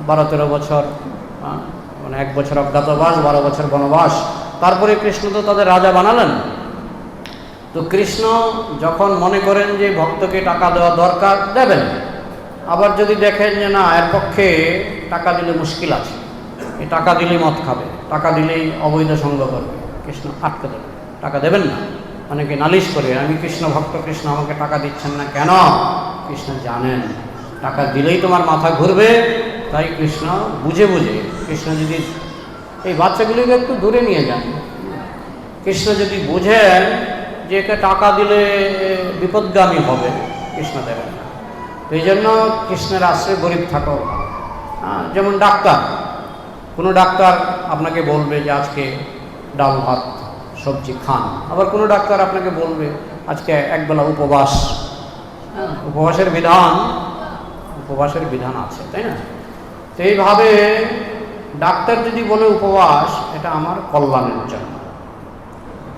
12-13 বছর, মানে 1 বছর অজ্ঞাতবাস, 12 বছর বনবাস, তারপরে কৃষ্ণ তো তাদের রাজা বানালেন। তো কৃষ্ণ যখন মনে করেন যে ভক্তকে টাকা দেওয়া দরকার, দেবেন। আবার যদি দেখেন যে না, এর পক্ষে টাকা দিলে মুশকিল আছে, এই টাকা দিলেই মদ খাবে, টাকা দিলেই অবৈধ সঙ্গ করবে, কৃষ্ণ আটকে দেবেন, টাকা দেবেন না। অনেকে নালিশ করে, আমি কৃষ্ণ ভক্ত, কৃষ্ণ আমাকে টাকা দিচ্ছেন না কেন? কৃষ্ণ জানেন টাকা দিলেই তোমার মাথা ঘুরবে, তাই কৃষ্ণ বুঝে কৃষ্ণ যদি এই বাচ্চাগুলিকে একটু দূরে নিয়ে যান, কৃষ্ণ যদি বুঝেন যে একে টাকা দিলে বিপদগামী হবে, কৃষ্ণ দেবেন না। তো এই জন্য কৃষ্ণের আশ্রয়ে গরিব থাকো। যেমন ডাক্তার, কোনো ডাক্তার আপনাকে বলবে যে আজকে ডাল ভাত সবজি খান, আবার কোনো ডাক্তার আপনাকে বলবে আজকে একবেলা উপবাস। উপবাসের বিধান আছে, তাই না? তো এইভাবে ডাক্তার যদি বলে উপবাস, এটা আমার কল্যাণের জন্য।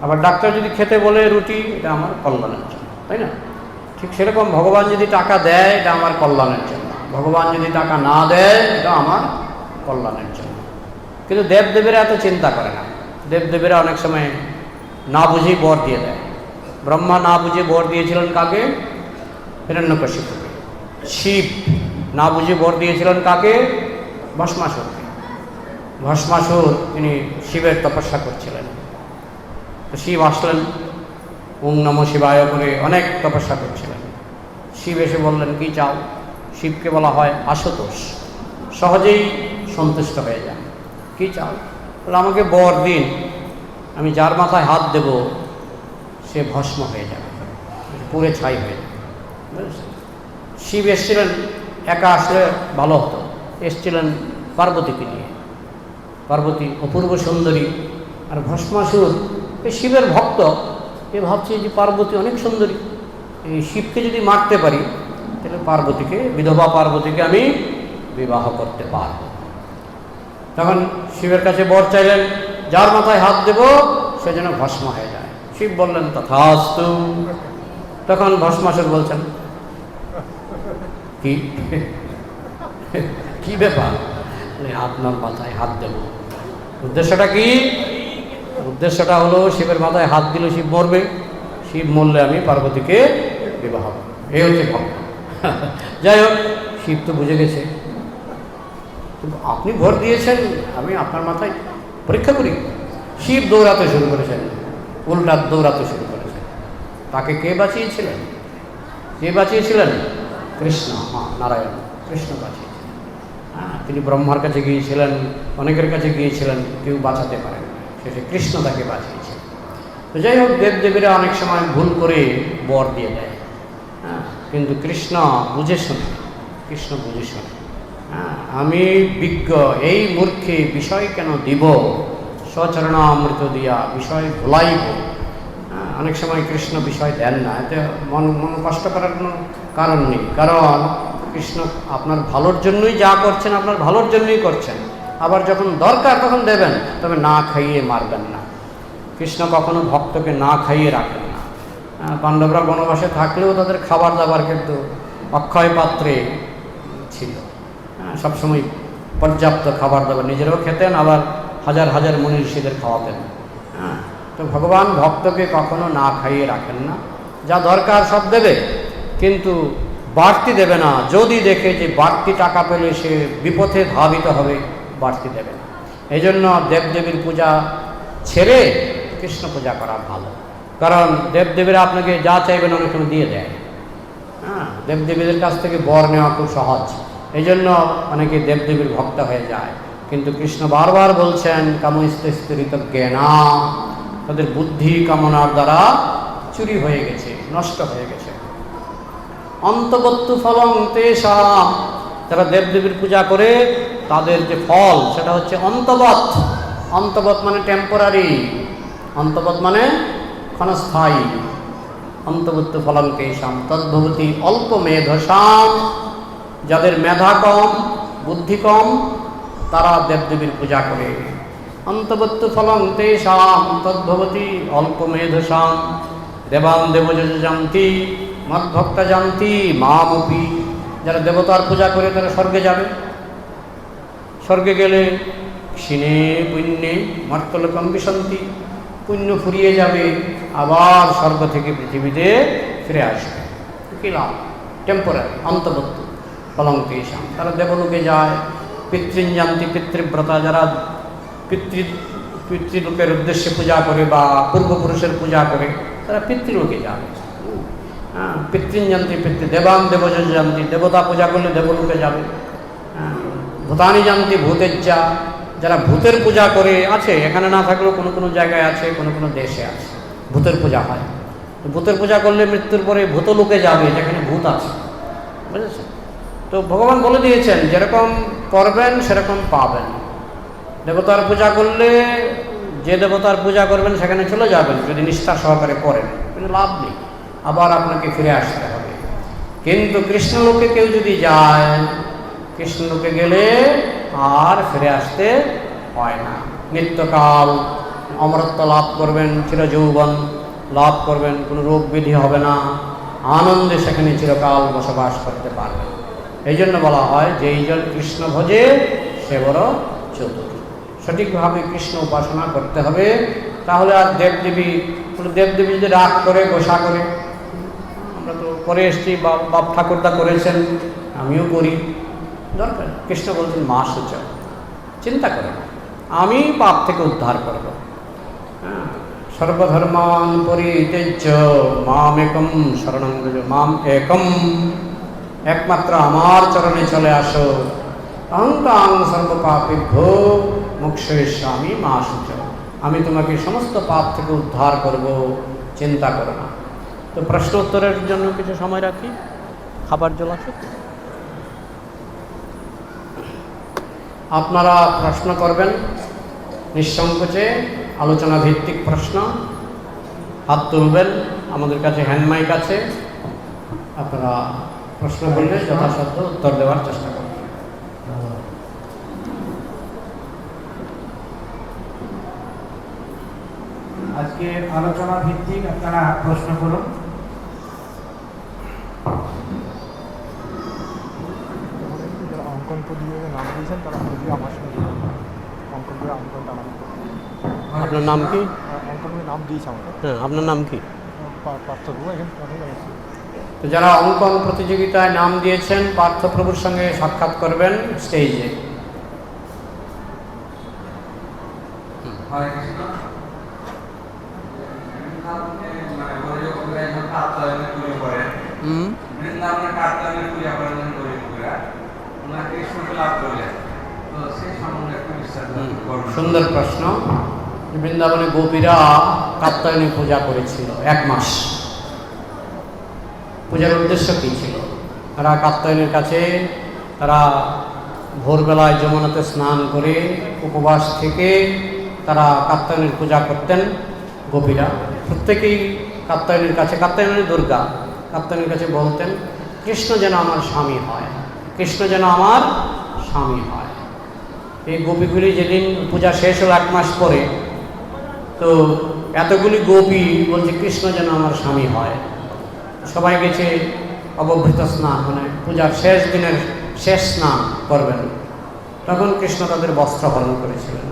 আবার ডাক্তার যদি খেতে বলে রুটি, এটা আমার কল্যাণের জন্য, তাই না? ঠিক সেরকম ভগবান যদি টাকা দেয়, এটা আমার কল্যাণের জন্য। ভগবান যদি টাকা না দেয়, এটা আমার কল্যাণের জন্য। কিন্তু দেবদেবীরা এত চিন্তা করে না। দেবদেবীরা অনেক সময় না বুঝেই বর দিয়ে দেয়। ব্রহ্মা না বুঝে বর দিয়েছিলেন কাকে? হিরণ্যকশিপুকে। শিব না বুঝে বর দিয়েছিলেন কাকে? ভস্মাসুরকে। ভস্মাসুর তিনি শিবের তপস্যা করছিলেন। তো শিব আসলেন, ওং নমঃ শিবায় করে অনেক তপস্যা করছিলেন। শিব এসে বললেন, কি চাও? শিবকে বলা হয় আশুতোষ, সহজেই সন্তুষ্ট হয়ে যান। কি চাও? বলে আমাকে বর দিন, আমি যার মাথায় হাত দেব সে ভস্ম হয়ে যাবে, পুড়ে ছাই হয়ে যাবে। বুঝেছেন? শিব এসছিলেন, একা আসলে ভালো হতো, এসছিলেন পার্বতীকে নিয়ে। পার্বতী অপূর্ব সুন্দরী, আর ভস্মাসুর এই শিবের ভক্ত, এ ভাবছে যে পার্বতী অনেক সুন্দরী, এই শিবকে যদি মারতে পারি তাহলে পার্বতীকে, বিধবা পার্বতীকে আমি বিবাহ করতে পারব। তখন শিবের কাছে বর চাইলেন, যার মাথায় হাত দেব সে যেন ভস্ম হয়ে যায়। শিব বললেন তথাস্তু। তখন ভস্মাসুর বলছেন, কি কি ব্যাপার? আপনার মাথায় হাত দেব। উদ্দেশ্যটা কি? উদ্দেশ্যটা হলো শিবের মাথায় হাত দিলে শিব মরবে, শিব মরলে আমি পার্বতীকে বিবাহ করব। এই হচ্ছে ভক্ত। যাই হোক, শিব তো বুঝে গেছে, কিন্তু আপনি ভর দিয়েছেন, আমি আপনার মাথায় পরীক্ষা করি। শিব দৌড়াতে শুরু করেছেন, উল্টা দৌড়াতে শুরু করেছেন। তাকে কে বাঁচিয়েছিলেন? কে বাঁচিয়েছিলেন? কৃষ্ণ। নারায়ণ, কৃষ্ণ বাঁচিয়েছিলেন। তিনি ব্রহ্মার কাছে গিয়েছিলেন, অনেকের কাছে গিয়েছিলেন, কেউ বাঁচাতে পারেন, শেষে কৃষ্ণ তাকে বাঁচিয়েছিলেন। তো যাই হোক, দেবদেবীরা অনেক সময় ভুল করে বর দিয়ে দেয়, কিন্তু কৃষ্ণ বুঝে শুনে, কৃষ্ণ বুঝে শুনে। আমি বিজ্ঞ, এই মূর্খে বিষয় কেন দিব, স্বচরণামৃত দিয়া বিষয় ভুলাইব। অনেক সময় কৃষ্ণ বিষয় দেন না, এতে মন কষ্ট করার কোনো কারণ নেই, কারণ কৃষ্ণ আপনার ভালোর জন্যই যা করছেন, আপনার ভালোর জন্যই করছেন। আবার যখন দরকার তখন দেবেন, তবে না খাইয়ে মারবেন না। কৃষ্ণ কখনো ভক্তকে না খাইয়ে রাখেন না। পাণ্ডবরা বনবাসে থাকলেও তাদের খাবার দাবার কিন্তু অক্ষয় পাত্রে ছিল। সবসময় পর্যাপ্ত খাবার দাবার নিজেরাও খেতেন, আবার হাজার হাজার মুনি ঋষিদের খাওয়াতেন। তো ভগবান ভক্তকে কখনো না খাইয়ে রাখেন না, যা দরকার সব দেবে, কিন্তু বাড়তি দেবে না। যদি দেখে যে বাড়তি টাকা পেলে সে বিপথে ধাবিত হবে, বাড়তি দেবে না। এই জন্য দেবদেবীর পূজা ছেড়ে কৃষ্ণ পূজা করা ভালো, কারণ দেবদেবীরা আপনাকে যা চাইবেন অনেক সময় দিয়ে দেয়। দেবদেবীদের কাছ থেকে বর নেওয়া খুব সহজ, এই জন্য অনেকে দেবদেবীর ভক্ত হয়ে যায়। কিন্তু কৃষ্ণ বারবার বলছেন, কামস্তরিত জ্ঞানা, তাদের বুদ্ধি কামনার দ্বারা চুরি হয়ে গেছে, নষ্ট হয়ে গেছে। অন্তবত্তু ফলং তেষাম, যারা দেবদেবীর পূজা করে তাদের যে ফল সেটা হচ্ছে অন্তবৎ। অন্তবৎ মানে টেম্পোরারি, অন্তবৎ মানে ক্ষণস্থায়ী। অন্তবত্ত ফলং তেষাম তদ্ভবতি অল্প মেধসাম, যাদের মেধা কম, বুদ্ধি কম, তারা দেবদেবীর পূজা করে। অন্তবত্ত ফলং তেষাম তদ্ভবতি অল্প মেধসাম দেবান দেবযজ জানতি মদ্ভক্তা জানতি মামপি। যারা দেবতার পূজা করে তারা স্বর্গে যাবে। স্বর্গে গেলে ক্ষীণে পুণ্যে মর্তলোকম বিশন্তি, পুণ্য ফুরিয়ে যাবে, আবার স্বর্গ থেকে পৃথিবীতে ফিরে আসবে। কী লাভ? টেম্পোরারি। অন্তবত্ত ফলং তেষাম, তারা দেবলোকে যায়। পিতৃঞ্জান্তি পিতৃব্রতা, যারা পিতৃলোকের উদ্দেশ্যে পূজা করে বা পূর্বপুরুষের পূজা করে তারা পিতৃলোকে যাবে। পিতৃঞ্জান্তি পিতৃ দেবান দেবযজ জানতি, দেবতা পূজা করলে দেবলোকে যাবে। ভূতানি জানতি ভূতেজ্জা, যারা ভূতের পূজা করে, আছে এখানে না থাকলেও কোনো কোনো জায়গায় আছে, কোনো কোনো দেশে আছে ভূতের পূজা হয়। ভূতের পূজা করলে মৃত্যুর পরে ভূতলোকে যাবে, যেখানে ভূত আছে। বুঝেছেন? তো ভগবান বলে দিয়েছেন যেরকম করবেন সেরকম পাবেন। দেবতার পূজা করলে যে দেবতার পূজা করবেন সেখানে চলে যাবেন যদি নিষ্ঠা সহকারে করেন, কিন্তু লাভ নেই, আবার আপনাকে ফিরে আসতে হবে। কিন্তু কৃষ্ণলোকে কেউ যদি যায়, কৃষ্ণলোকে গেলে আর ফিরে আসতে হয় না। নিত্যকাল অমরত্ব লাভ করবেন, চিরযৌবন লাভ করবেন, কোনো রোগ ব্যাধি হবে না, আনন্দে সেখানে চিরকাল বসবাস করতে পারবেন। এই জন্য বলা হয় যে এইজন কৃষ্ণ ভজে সে বড় চতুর। সঠিকভাবে কৃষ্ণ উপাসনা করতে হবে, তাহলে আর দেবদেবী যদি রাগ করে গোসা করে, আমরা তো করে এসছি, বাপ ঠাকুরদা করেছেন, আমিও করি, দরকার। কৃষ্ণ বলছেন মা সূচ, চিন্তা করে আমি পাপ থেকে উদ্ধার করব। সর্বধর্মান পরিত্যজ্য মাম একম শরণং ব্রজ, মাম একম, একমাত্র আমার চরণে চলে আসো। অহং তাং সর্বপাপেভ্যো মোক্ষয়িষ্যামি মা সূচ, আমি তোমাকে সমস্ত পাপ থেকে উদ্ধার করব, চিন্তা করো না। তো প্রশ্ন উত্তরের জন্য কিছু সময় রাখি, খাবার জল আছে, আপনারা প্রশ্ন করবেন নিঃসংকোচে, আলোচনা ভিত্তিক প্রশ্ন, হাত তুলবেন, আমাদের কাছে হ্যান্ড মাইক আছে, আপনারা প্রশ্ন করলে যথাসাধ্য উত্তর দেওয়ার চেষ্টা করবেন। আজকে আলোচনা ভিত্তিক আপনারা প্রশ্ন করুন। অঙ্কন প্রতিযোগিতায় নাম দিয়েছেন তারা আমার সঙ্গে অঙ্কন করে অঙ্কনটা নাম। আপনার নাম কি? অঙ্কন করে নাম দিয়েছে আমাকে। হ্যাঁ, আপনার নাম কি? পার্থক্য এখানে আছে। তো যারা অঙ্কন প্রতিযোগিতায় নাম দিয়েছেন পার্থপ্রভুর সঙ্গে সাক্ষাৎ করবেন স্টেজে। সুন্দর প্রশ্ন। বৃন্দাবনে গোপীরা কাত্যায়নী পূজা করেছিল 1 মাস। পূজার উদ্দেশ্য কী ছিল? তারা কাত্যায়নীর কাছে তারা ভোরবেলায় যমুনাতে স্নান করে উপবাস থেকে তারা কাত্যায়নীর পূজা করতেন। গোপীরা প্রত্যেকেই কাত্যায়নীর কাছে, কাত্যায়নী দুর্গা, কাত্যায়নীর কাছে বলতেন কৃষ্ণ যেন আমার স্বামী হয়, কৃষ্ণ যেন আমার স্বামী হয়। এই গোপীগুলি যেদিন পূজা শেষ হলো 1 মাস পরে, তো এতগুলি গোপী বলছে কৃষ্ণ যেন আমার স্বামী হয়। সবাই গেছে অবভৃত স্নান, মানে পূজার শেষ দিনের শেষ স্নান করবেন। তখন কৃষ্ণ তাদের বস্ত্র হরণ করেছিলেন।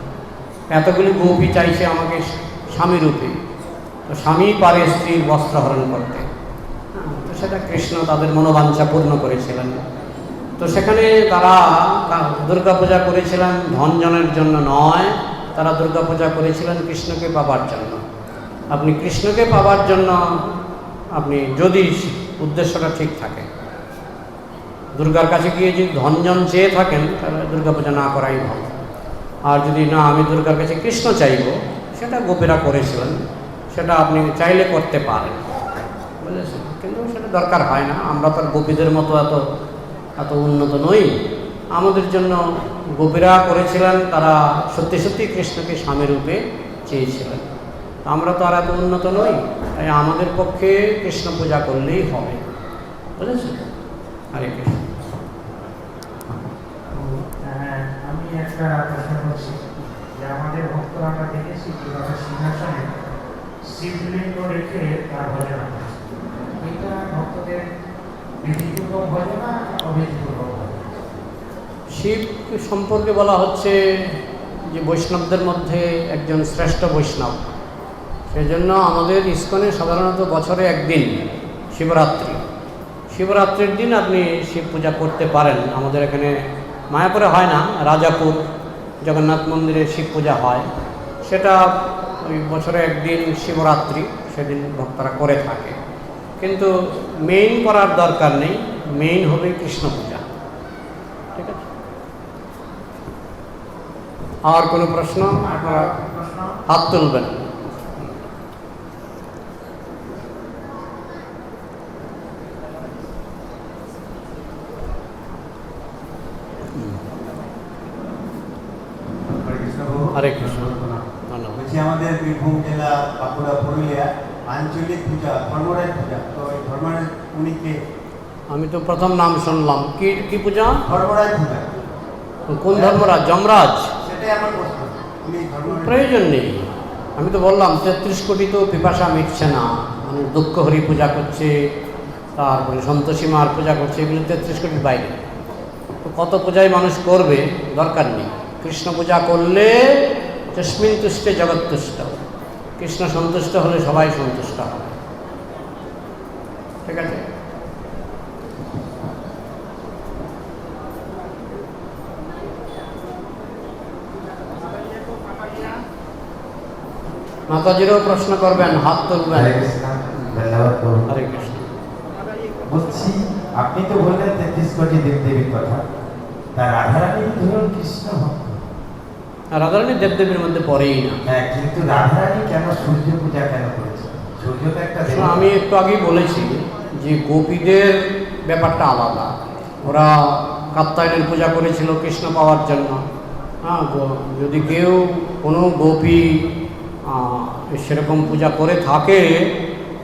এতগুলি গোপী চাইছে আমাকে স্বামী রূপে, তো স্বামী পারে স্ত্রীর বস্ত্র হরণ করতে, তো সেটা কৃষ্ণ তাদের মনোবাঞ্ছা পূর্ণ করেছিলেন। তো সেখানে তারা দুর্গা পূজা করেছিলেন ধনজনের জন্য নয়, তারা দুর্গা পূজা করেছিলেন কৃষ্ণকে পাবার জন্য। আপনি কৃষ্ণকে পাবার জন্য আপনি যদি উদ্দেশ্যটা ঠিক থাকে, দুর্গার কাছে গিয়ে যদি ধনজন চেয়ে থাকেন তাহলে দুর্গা পূজা না করাই ভালো। আর যদি না আমি দুর্গার কাছে কৃষ্ণ চাইব, সেটা গোপীরা করেছিলেন, সেটা আপনি চাইলে করতে পারেন, বুঝেছেন। কিন্তু সেটা দরকার হয় না, আমরা তো গোপীদের মতো এত উন্নত নই, আমাদের জন্য গোপীরা করেছিলেন, তারা সত্যি সত্যি কৃষ্ণকে স্বামী রূপে চেয়েছিলেন। আমরা তো আর এত উন্নত নই, তাই আমাদের পক্ষে কৃষ্ণ পূজা করলেই হবে, বুঝেছেন? হরে কৃষ্ণ। আমি একটা প্রশ্ন করছি যে আমাদের ভক্তরা আমরা দেখেছি কিভাবে সিংহাসনে শিবলিঙ্গ রেখে তার ভজনা করছে, এটা ভক্তদের বিধিপূর্বক ভজনা অবিধিপূর্বক ভজনা? শিব সম্পর্কে বলা হচ্ছে যে বৈষ্ণবদের মধ্যে একজন শ্রেষ্ঠ বৈষ্ণব, সেজন্য আমাদের ইস্কনে সাধারণত বছরে একদিন শিবরাত্রি, শিবরাত্রির দিন আপনি শিব পূজা করতে পারেন। আমাদের এখানে মায়াপুরে হয় না, রাজাপুর জগন্নাথ মন্দিরে শিব পূজা হয়, সেটা ওই বছরে একদিন শিবরাত্রি, সেদিন ভক্তরা করে থাকে। কিন্তু মেইন করার দরকার নেই, মেইন হবে কৃষ্ণ পূজা। ঠিক আছে? আর কোনো প্রশ্ন? আপনারা প্রশ্ন? হাত তুলবেন। হরে কৃষ্ণ। ধন্যবাদ। বলছি আমাদের বীরভূম জেলা বাঁকুড়া পুরুলিয়া আঞ্চলিক পূজা ধর্মরাজ পূজা, তো এই ধর্মরাজ উনি কে? আমি তো প্রথম নাম শুনলাম। কি কি পূজা? ধর্মরাজ পূজা কোন ধর্মরাজ? যমরাজ? সেটাই আমার প্রশ্ন, উনি ধর্মরাজ? প্রয়োজন নেই। আমি তো বললাম 33 কোটি তো পিপাসা মিটছে না, মানুষ দুঃখ হরি পূজা করছে, তারপরে সন্তোষী মার পূজা করছে, এগুলো 33 কোটির বাইরে। তো কত পূজায় মানুষ করবে, দরকার নেই। কৃষ্ণ পূজা করলে তস্মিন তুষ্টে জগৎ তুষ্ট, কৃষ্ণ সন্তুষ্ট হলে সবাই সন্তুষ্ট হবে। ঠিক আছে? মাতাজিরও প্রশ্ন করবেন, হাত তুলবেন। ধন্যবাদ। হরে কৃষ্ণ। বলছি আপনি তো বললেন 33 কোটি দেবদেবীর কথা, তার রাধারানী ধরুন কৃষ্ণ ভক্ত, রাধারানী দেবদেবীর মধ্যে পড়েই না। হ্যাঁ, কিন্তু রাধারানী কেন সূর্য পূজা কেন করেছে? সূর্য তো একটা দেবী। আমি একটু আগেই বলেছি যে গোপীদের ব্যাপারটা আলাদা। ওরা কাত্যায়নের পূজা করেছিল কৃষ্ণ পাওয়ার জন্য। হ্যাঁ, যদি কেউ কোনো গোপী সেরকম পূজা করে থাকে,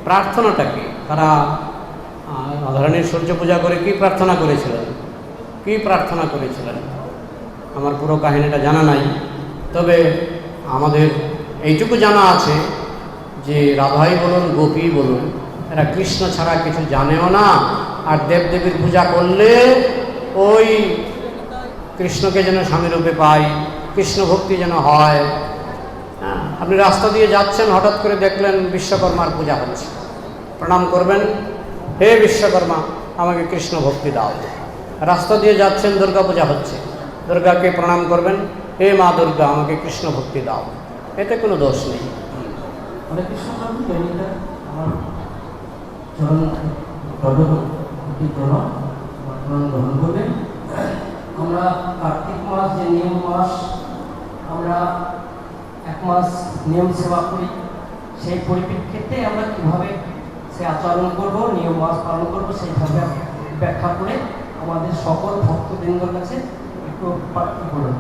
প্রার্থনাটা কি? তারা রাধারানীর সূর্য পূজা করে কি প্রার্থনা করেছিলেন? কি প্রার্থনা করেছিলেন আমার পুরো কাহিনীটা জানা নাই, তবে আমাদের এইটুকু জানা আছে যে রাধাই বলুন গোপী বলুন, এরা কৃষ্ণ ছাড়া কিছু জানেও না। আর দেবদেবীর পূজা করলে ওই কৃষ্ণকে যেন স্বামীরূপে পাই, কৃষ্ণ ভক্তি যেন হয়। হ্যাঁ, আপনি রাস্তা দিয়ে যাচ্ছেন, হঠাৎ করে দেখলেন বিশ্বকর্মার পূজা হচ্ছে, প্রণাম করবেন, হে বিশ্বকর্মা আমাকে কৃষ্ণ ভক্তি দাও। রাস্তা দিয়ে যাচ্ছেন, দুর্গা পূজা হচ্ছে, দুর্গাকে প্রণাম করবেন, হে মা দুর্গা আমাকে কৃষ্ণ ভক্তি দাও। এতে কোনো দোষ নেই। হরে কৃষ্ণ প্রভু, জয়নিতা আমার চরণ পদভক্তি প্রণাম, আমার প্রণাম গ্রহণ করবেন। আমরা কার্তিক মাস যে নিয়ম মাস, আমরা এক মাস নিয়ম সেবা করি, সেই পরিপ্রেক্ষিতে আমরা কীভাবে সে আচরণ করব, নিয়ম মাস পালন করব, সেইভাবে ব্যাখ্যা করে আমাদের সকল ভক্তবৃন্দর কাছে একটু প্রার্থী করুন।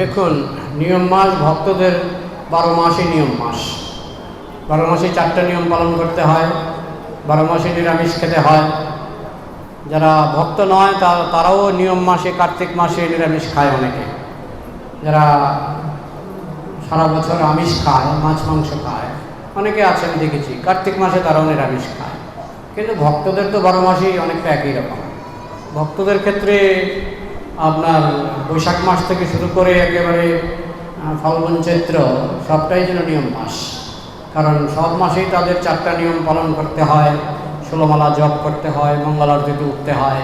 দেখুন, নিয়ম মাস ভক্তদের 12 মাসই নিয়ম মাস। 12 মাসে 4টা নিয়ম পালন করতে হয়, 12 মাসে নিরামিষ খেতে হয়। যারা ভক্ত নয় তারাও নিয়ম মাসে, কার্তিক মাসে নিরামিষ খায় অনেকে। যারা সারা বছর আমিষ খায়, মাছ মাংস খায়, অনেকে আছেন দেখেছি, কার্তিক মাসে তারাও নিরামিষ খায়। কিন্তু ভক্তদের তো 12 মাসেই অনেকটা একই রকম। ভক্তদের ক্ষেত্রে আপনার বৈশাখ মাস থেকে শুরু করে একেবারে ফাল্গুন চৈত্র সবটাই যেন নিয়ম মাস, কারণ সব মাসেই তাদের 4টা নিয়ম পালন করতে হয়, 16 মালা জপ করতে হয়, মঙ্গল আরতিতে উঠতে হয়।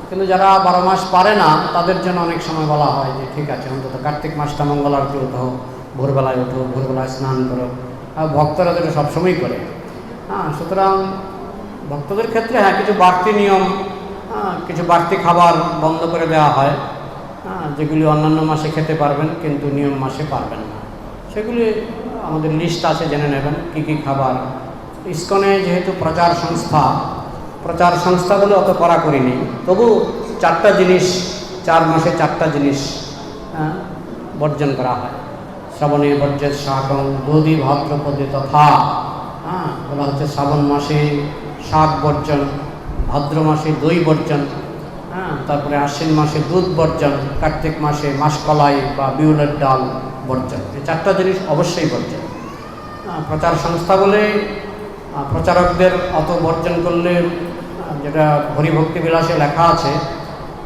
কিন্তু যারা 12 মাস পারে না, তাদের জন্য অনেক সময় বলা হয় যে ঠিক আছে, অন্তত কার্তিক মাসটা মঙ্গল আরতি উঠো, ভোরবেলায় উঠো, ভোরবেলায় স্নান করো। আর ভক্তরা যেটা সবসময়ই করে। হ্যাঁ, সুতরাং ভক্তদের ক্ষেত্রে হ্যাঁ কিছু বাড়তি নিয়ম, কিছু বাড়তি খাবার বন্ধ করে দেওয়া হয়, যেগুলি অন্যান্য মাসে খেতে পারবেন কিন্তু নিয়ম মাসে পারবেন না। সেগুলি আমাদের লিস্ট আছে, জেনে নেবেন কী কী খাবার। ইসকনে যেহেতু প্রচার সংস্থাগুলো অত কড়াকড়ি নেই, তবু 4টা জিনিস 4 মাসে 4টা জিনিস বর্জন করা হয়। শ্রাবণে বর্জ্যের শাকং দধি ভাদ্রপদে তথা, বলা হচ্ছে শ্রাবণ মাসে শাক বর্জন, ভাদ্র মাসে দই বর্জন, তারপরে আশ্বিন মাসে দুধ বর্জন, কার্তিক মাসে মাসকলাই বা বিউলের ডাল বর্জন। এই 4টা জিনিস অবশ্যই বর্জন। প্রচার সংস্থা বলে প্রচারকদের অত বর্জন করলে, যেটা হরিভক্তি বিলাসে লেখা আছে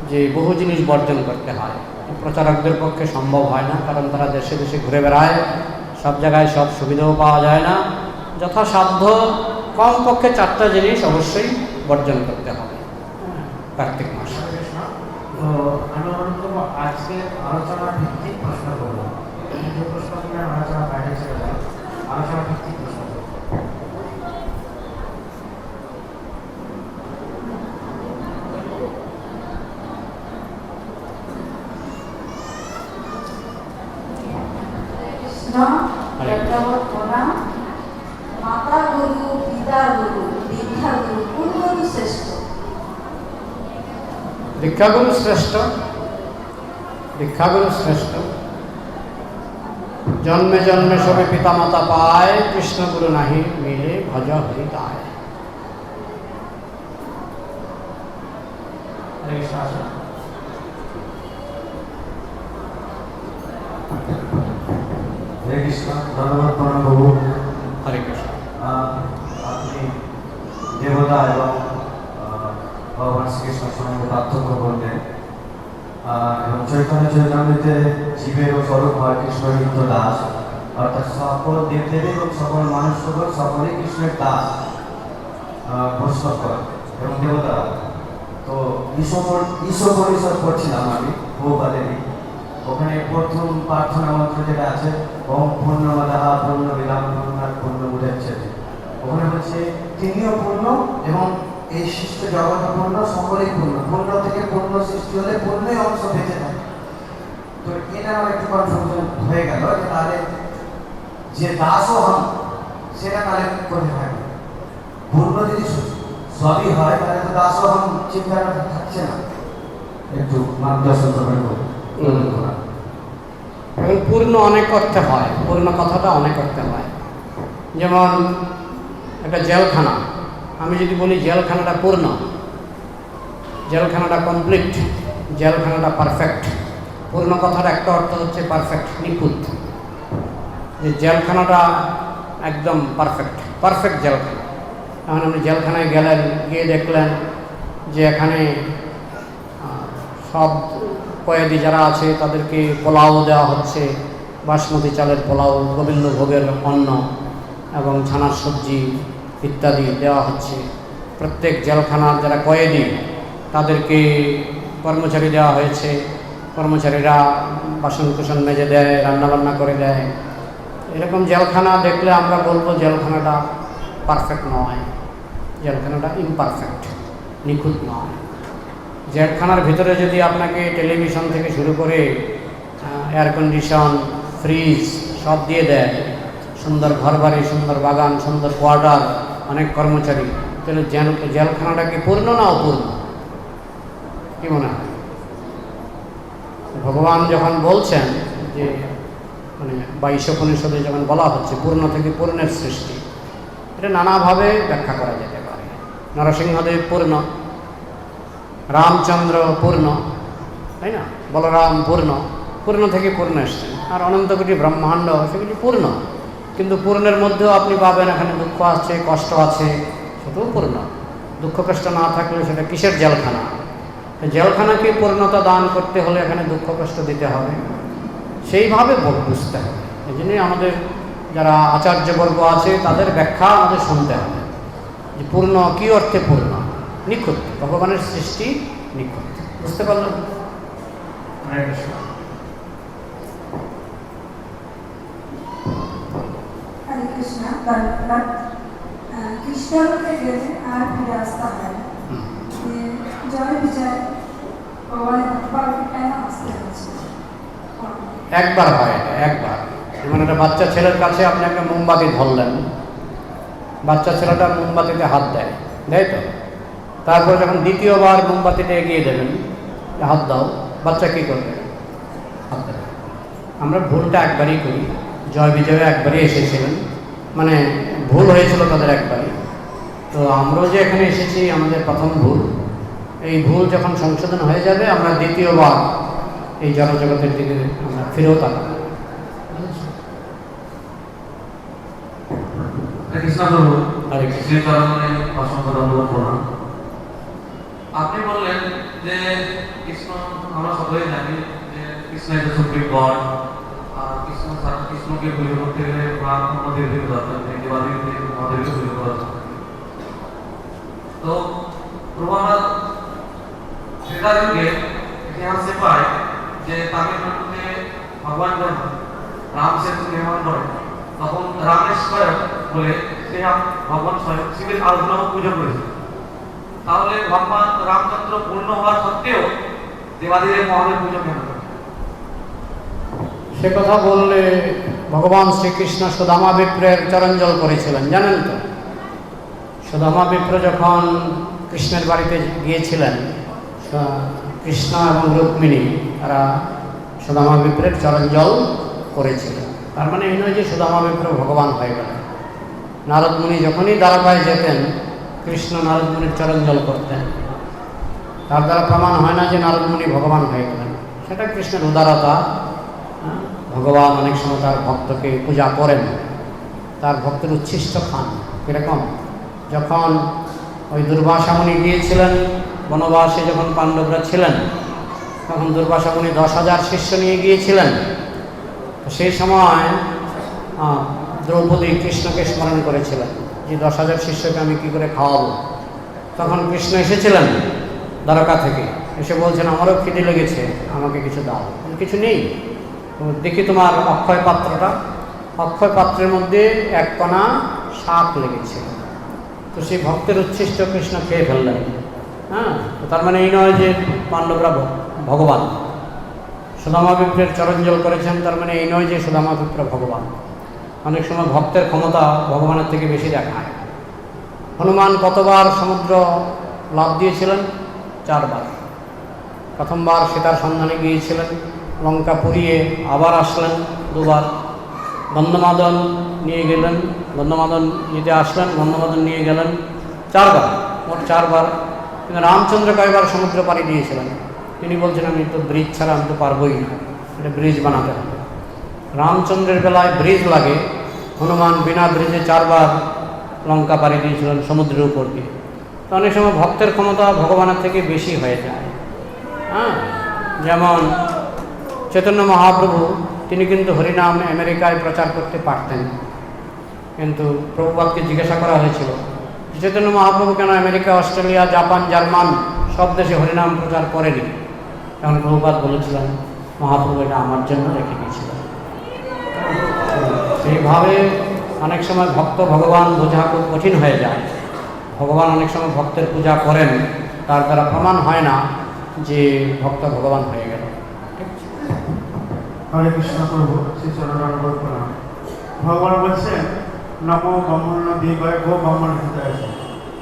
যে বহু জিনিস বর্জন করতে হয়, প্রচারকদের পক্ষে সম্ভব হয় না, কারণ তারা দেশে দেশে ঘুরে বেড়ায়, সব জায়গায় সব সুবিধাও পাওয়া যায় না। যথাসাধ্য কমপক্ষে 4টা জিনিস অবশ্যই বর্জন করতে হবে কার্তিক মাসে। তো আমি অনুরোধ করবো আজকের আলোচনা ভিত্তিক প্রশ্ন করবো, যে প্রশ্নগুলো আলোচনা বাইরে চলে যায়, আলোচনা ভিত্তিক প্রশ্ন করবো। মাতা গুরু, পিতা গুরু, দীক্ষা গুরু, কোন গুরু শ্রেষ্ঠ? দীক্ষাগুরু শ্রেষ্ঠ, দীক্ষাগুরু শ্রেষ্ঠ। জন্মে জন্মে সবে পিতা মাতা পায়, কৃষ্ণ গুরু নাহি মিলে ভজ হরিতায়। হরে কৃষ্ণ। ধন্যবাদ প্রণাম বাবু। হরে কৃষ্ণ। আপনি দেবতা এবং ভগবান শ্রীকৃষ্ণের সঙ্গে পার্থক্য করলেন, এবং চৈতন্য চৈতন্যতে জীবের ও স্বরূপ হয় কৃষ্ণ নিত্য দাস, অর্থাৎ সকল দেবদেবী এবং সকল মানুষ সকলেই কৃষ্ণের দাস, বৈষ্ণব এবং দেবতা। তো ঈশ্বর পরিষদ করছিলাম আমি বহুকালেরই। ওখানে প্রথম প্রার্থনা মন্ত্র যেটা আছে, ওম পূর্ণমাদাহ পূর্ণমিদং পূর্ণমুদচ্যতে, ওখানে বলছে তিনিও পূর্ণ এবং এই সৃষ্ট জগৎ পূর্ণ, সকলেই পূর্ণ। পূর্ণ থেকে পূর্ণ সৃষ্টি হলে পূর্ণই অংশ বেঁচে থাকে। তো এটা আমার একটু কনফিউশন হয়ে গেল যে তাহলে যে দাসও হন সেটা তাহলে করতে হয়, পূর্ণ যদি সবই হয় তাহলে তো দাসও হন চিন্তাটা থাকছে না। একটু মার্গদর্শন করবেন। এবং পূর্ণ অনেক করতে হয়, পূর্ণ কথাটা অনেক করতে হয়। যেমন একটা জেলখানা, আমি যদি বলি জেলখানাটা পূর্ণ, জেলখানাটা কমপ্লিট, জেলখানাটা পারফেক্ট। পূর্ণ কথার একটা অর্থ হচ্ছে পারফেক্ট, নিখুঁত, যে জেলখানাটা একদম পারফেক্ট, পারফেক্ট জেলখানা। এখন আপনি জেলখানায় গেলেন, গিয়ে দেখলেন যে এখানে সব কয়েদি যারা আছে তাদেরকে পোলাও দেওয়া হচ্ছে, বাসমতি চালের পোলাও, গোবিন্দভোগের অন্ন এবং ছানার সবজি ইত্যাদি দেওয়া হচ্ছে। প্রত্যেক জেলখানার যারা কয়েদি তাদেরকে কর্মচারী দেওয়া হয়েছে, কর্মচারীরা বাসন কুসন মেজে দেয়, রান্নাবান্না করে দেয়। এরকম জেলখানা দেখলে আমরা বলবো জেলখানাটা পারফেক্ট নয়, জেলখানাটা ইমপারফেক্ট, নিখুঁত নয়। জেলখানার ভিতরে যদি আপনাকে টেলিভিশন থেকে শুরু করে এয়ার কন্ডিশন, ফ্রিজ সব দিয়ে দেয়, সুন্দর ঘরবাড়ি, সুন্দর বাগান, সুন্দর কোয়ার্টার, অনেক কর্মচারী, তাহলে জেলখানাটা কি পূর্ণ না অপূর্ণ? কি মনে হয়? ভগবান যখন বলছেন যে মানে 22 উপনিষদে যখন বলা হচ্ছে পূর্ণ থেকে পূর্ণের সৃষ্টি, এটা নানাভাবে ব্যাখ্যা করা যেতে পারে। নরসিংহদেব পূর্ণ, রামচন্দ্র পূর্ণ, তাই না? বলরাম পূর্ণ, পূর্ণ থেকে পূর্ণ এসছেন। আর অনন্ত কোটি ব্রহ্মাণ্ড সেগুলি পূর্ণ, কিন্তু পূর্ণের মধ্যেও আপনি পাবেন এখানে দুঃখ আছে, কষ্ট আছে, সেটাও পূর্ণ। দুঃখ কষ্ট না থাকলে সেটা কিসের জেলখানা? জেলখানাকে পূর্ণতা দান করতে হলে এখানে দুঃখ কষ্ট দিতে হবে, সেইভাবে বুঝতে হবে। এই জন্যই আমাদের যারা আচার্যবর্গ আছে তাদের ব্যাখ্যা আমাদের শুনতে হবে যে পূর্ণ কী অর্থে পূর্ণ। নিখুঁত, ভগবানের সৃষ্টি নিখুঁত। বুঝতে পারলাম? হরে কৃষ্ণ। হরে কৃষ্ণ। ধন্যবাদ। কৃষ্ণলোকে গেলে আর ফিরে আসতে হয় না, জয় বিজয় ভগবানের ভক্তকে কেন আসতে হচ্ছে? একবার হয় এটা, একবার। যেমন একটা বাচ্চা ছেলের কাছে আপনি একটা মোমবাতি ধরলেন, বাচ্চা ছেলেটা মোমবাতিতে হাত দেয়, দেয় তো? তারপর যখন দ্বিতীয়বার মোমবাতিটা এগিয়ে দেবেন, হাত দাও, বাচ্চা কী করবে? হাত দেবে। আমরা ভুলটা একবারই করি, জয় বিজয় একবারই এসেছিলেন, মানে ভুল হয়েছিল তাদের একবারই। তো আমরাও যে এখানে এসেছি আমাদের প্রথম ভুল, এই ভুল যখন সংশোধন হয়ে যাবে আমরা দ্বিতীয়বার এই জড়জগতের দিকে আমরা ফিরেও তাকাবো। কৃষ্ণপ্রভু, হরে কৃষ্ণ। শ্রীচরণে অসংখ্য ধন্যবাদ প্রণাম। আপনি বললেন যে কৃষ্ণ, আমরা সকলেই জানি যে Krishna is the supreme God, আর কৃষ্ণকে পুজো করতে গেলে আমাদের দরকার নেই, দেবাদেবীকে আমাদেরকে পুজো করা দরকার। তো প্রভু আমরা যুগে ইতিহাসে পাই যে তামিলনাড়ুতে ভগবান যখন রাম সেতু নির্মাণ করেন, তখন রামেশ্বর বলে সে ভগবান স্বয়ং শিবের আরাধনা পুজো করেছে। তাহলে ভগবান রামচন্দ্র পূর্ণ হওয়া সত্ত্বেও দেবাদেবের মহাদেব পুজো কেন করে? সে কথা বললে ভগবান শ্রীকৃষ্ণ সুদামা বিপ্রের চরণজল করেছিলেন, জানেন তো? সুদামা বিপ্র যখন কৃষ্ণের বাড়িতে গিয়েছিলেন, কৃষ্ণ এবং রুক্মিণী তারা সুদামা বিপ্রের চরণজল করেছিলেন। তার মানে এই নয় যে সুদামা বিপ্র ভগবান হয়ে গেলেন। নারদ মুনি যখনই দ্বারকায় যেতেন কৃষ্ণ নারদ মুনির চরণজল করতেন। তার দ্বারা প্রমাণ হয় না যে নারদ মুনি ভগবান হয়ে গেলেন, সেটা কৃষ্ণের উদারতা। ভগবান অনেক সময় তার ভক্তকে পূজা করেন, তার ভক্তের উচ্ছিষ্ট খান। কীরকম? যখন ওই দুর্বাসা মুনি গিয়েছিলেন বনবাসে, যখন পাণ্ডবরা ছিলেন তখন দুর্বাসা মুনি 10,000 শিষ্য নিয়ে গিয়েছিলেন। সেই সময় দ্রৌপদী কৃষ্ণকে স্মরণ করেছিলেন যে 10,000 শিষ্যকে আমি কী করে খাওয়াবো। তখন কৃষ্ণ এসেছিলেন দ্বারকা থেকে, এসে বলছেন আমারও খিদে লেগেছে, আমাকে কিছু দাও। কিছু নেই, দেখি তোমার অক্ষয় পাত্রটা। অক্ষয় পাত্রের মধ্যে এক কণা শাক লেগেছে। তো সেই ভক্তের উচ্ছিষ্ট কৃষ্ণ খেয়ে ফেললেন। হ্যাঁ, তো তার মানে এই নয় যে পাণ্ডবরা ভগবান। সুদামা বিপ্রের চরণজল করেছেন, তার মানে এই নয় যে সুদামা বিপ্র ভগবান। অনেক সময় ভক্তের ক্ষমতা ভগবানের থেকে বেশি দেখায়। হনুমান কতবার সমুদ্র লাভ দিয়েছিলেন? 4 বার। প্রথমবার সীতার সন্ধানে গিয়েছিলেন, লঙ্কা পুড়িয়ে আবার আসলেন 2 বার। গন্ধমাদন নিয়ে গেলেন, গন্ধমাদন নিতে আসলেন, গন্ধমাদন নিয়ে গেলেন 4 বার, মোট 4 বার। কিন্তু রামচন্দ্র কয়বার সমুদ্র পাড়ি দিয়েছিলেন? তিনি বলছেন আমি তো ব্রিজ ছাড়া আমি তো পারবই না, এটা ব্রিজ বানাতে হবে। রামচন্দ্রের বেলায় ব্রিজ লাগে, হনুমান বিনা ব্রিজে 4 বার লঙ্কা পাড়ি দিয়েছিলেন সমুদ্রের উপর দিয়ে। তো অনেক সময় ভক্তের ক্ষমতা ভগবানের থেকে বেশি হয়ে যায়। হ্যাঁ, যেমন চৈতন্য মহাপ্রভু তিনি কিন্তু হরিনাম আমেরিকায় প্রচার করতে পারতেন, কিন্তু প্রভুপাদকে জিজ্ঞাসা করা হয়েছিল চৈতন্য মহাপ্রভু কেন আমেরিকা, অস্ট্রেলিয়া, জাপান, জার্মান সব দেশে হরিনাম প্রচার করেনি। তখন প্রভুপাদ বলেছিলেন মহাপ্রভু এটা আমার জন্য রেখে দিয়েছিলেন। সেইভাবে অনেক সময় ভক্ত ভগবান বোঝা খুব কঠিন হয়ে যায়। ভগবান অনেক সময় ভক্তের পূজা করেন, তার দ্বারা প্রমাণ হয় না যে ভক্ত ভগবান হয়ে গেল। হরে কৃষ্ণ প্রভু, শ্রী চরণ প্রণাম। ভগবান বলছেন নমো ব্রাহ্মণ দিগয় গো ব্রাহ্মণ হৃদয়।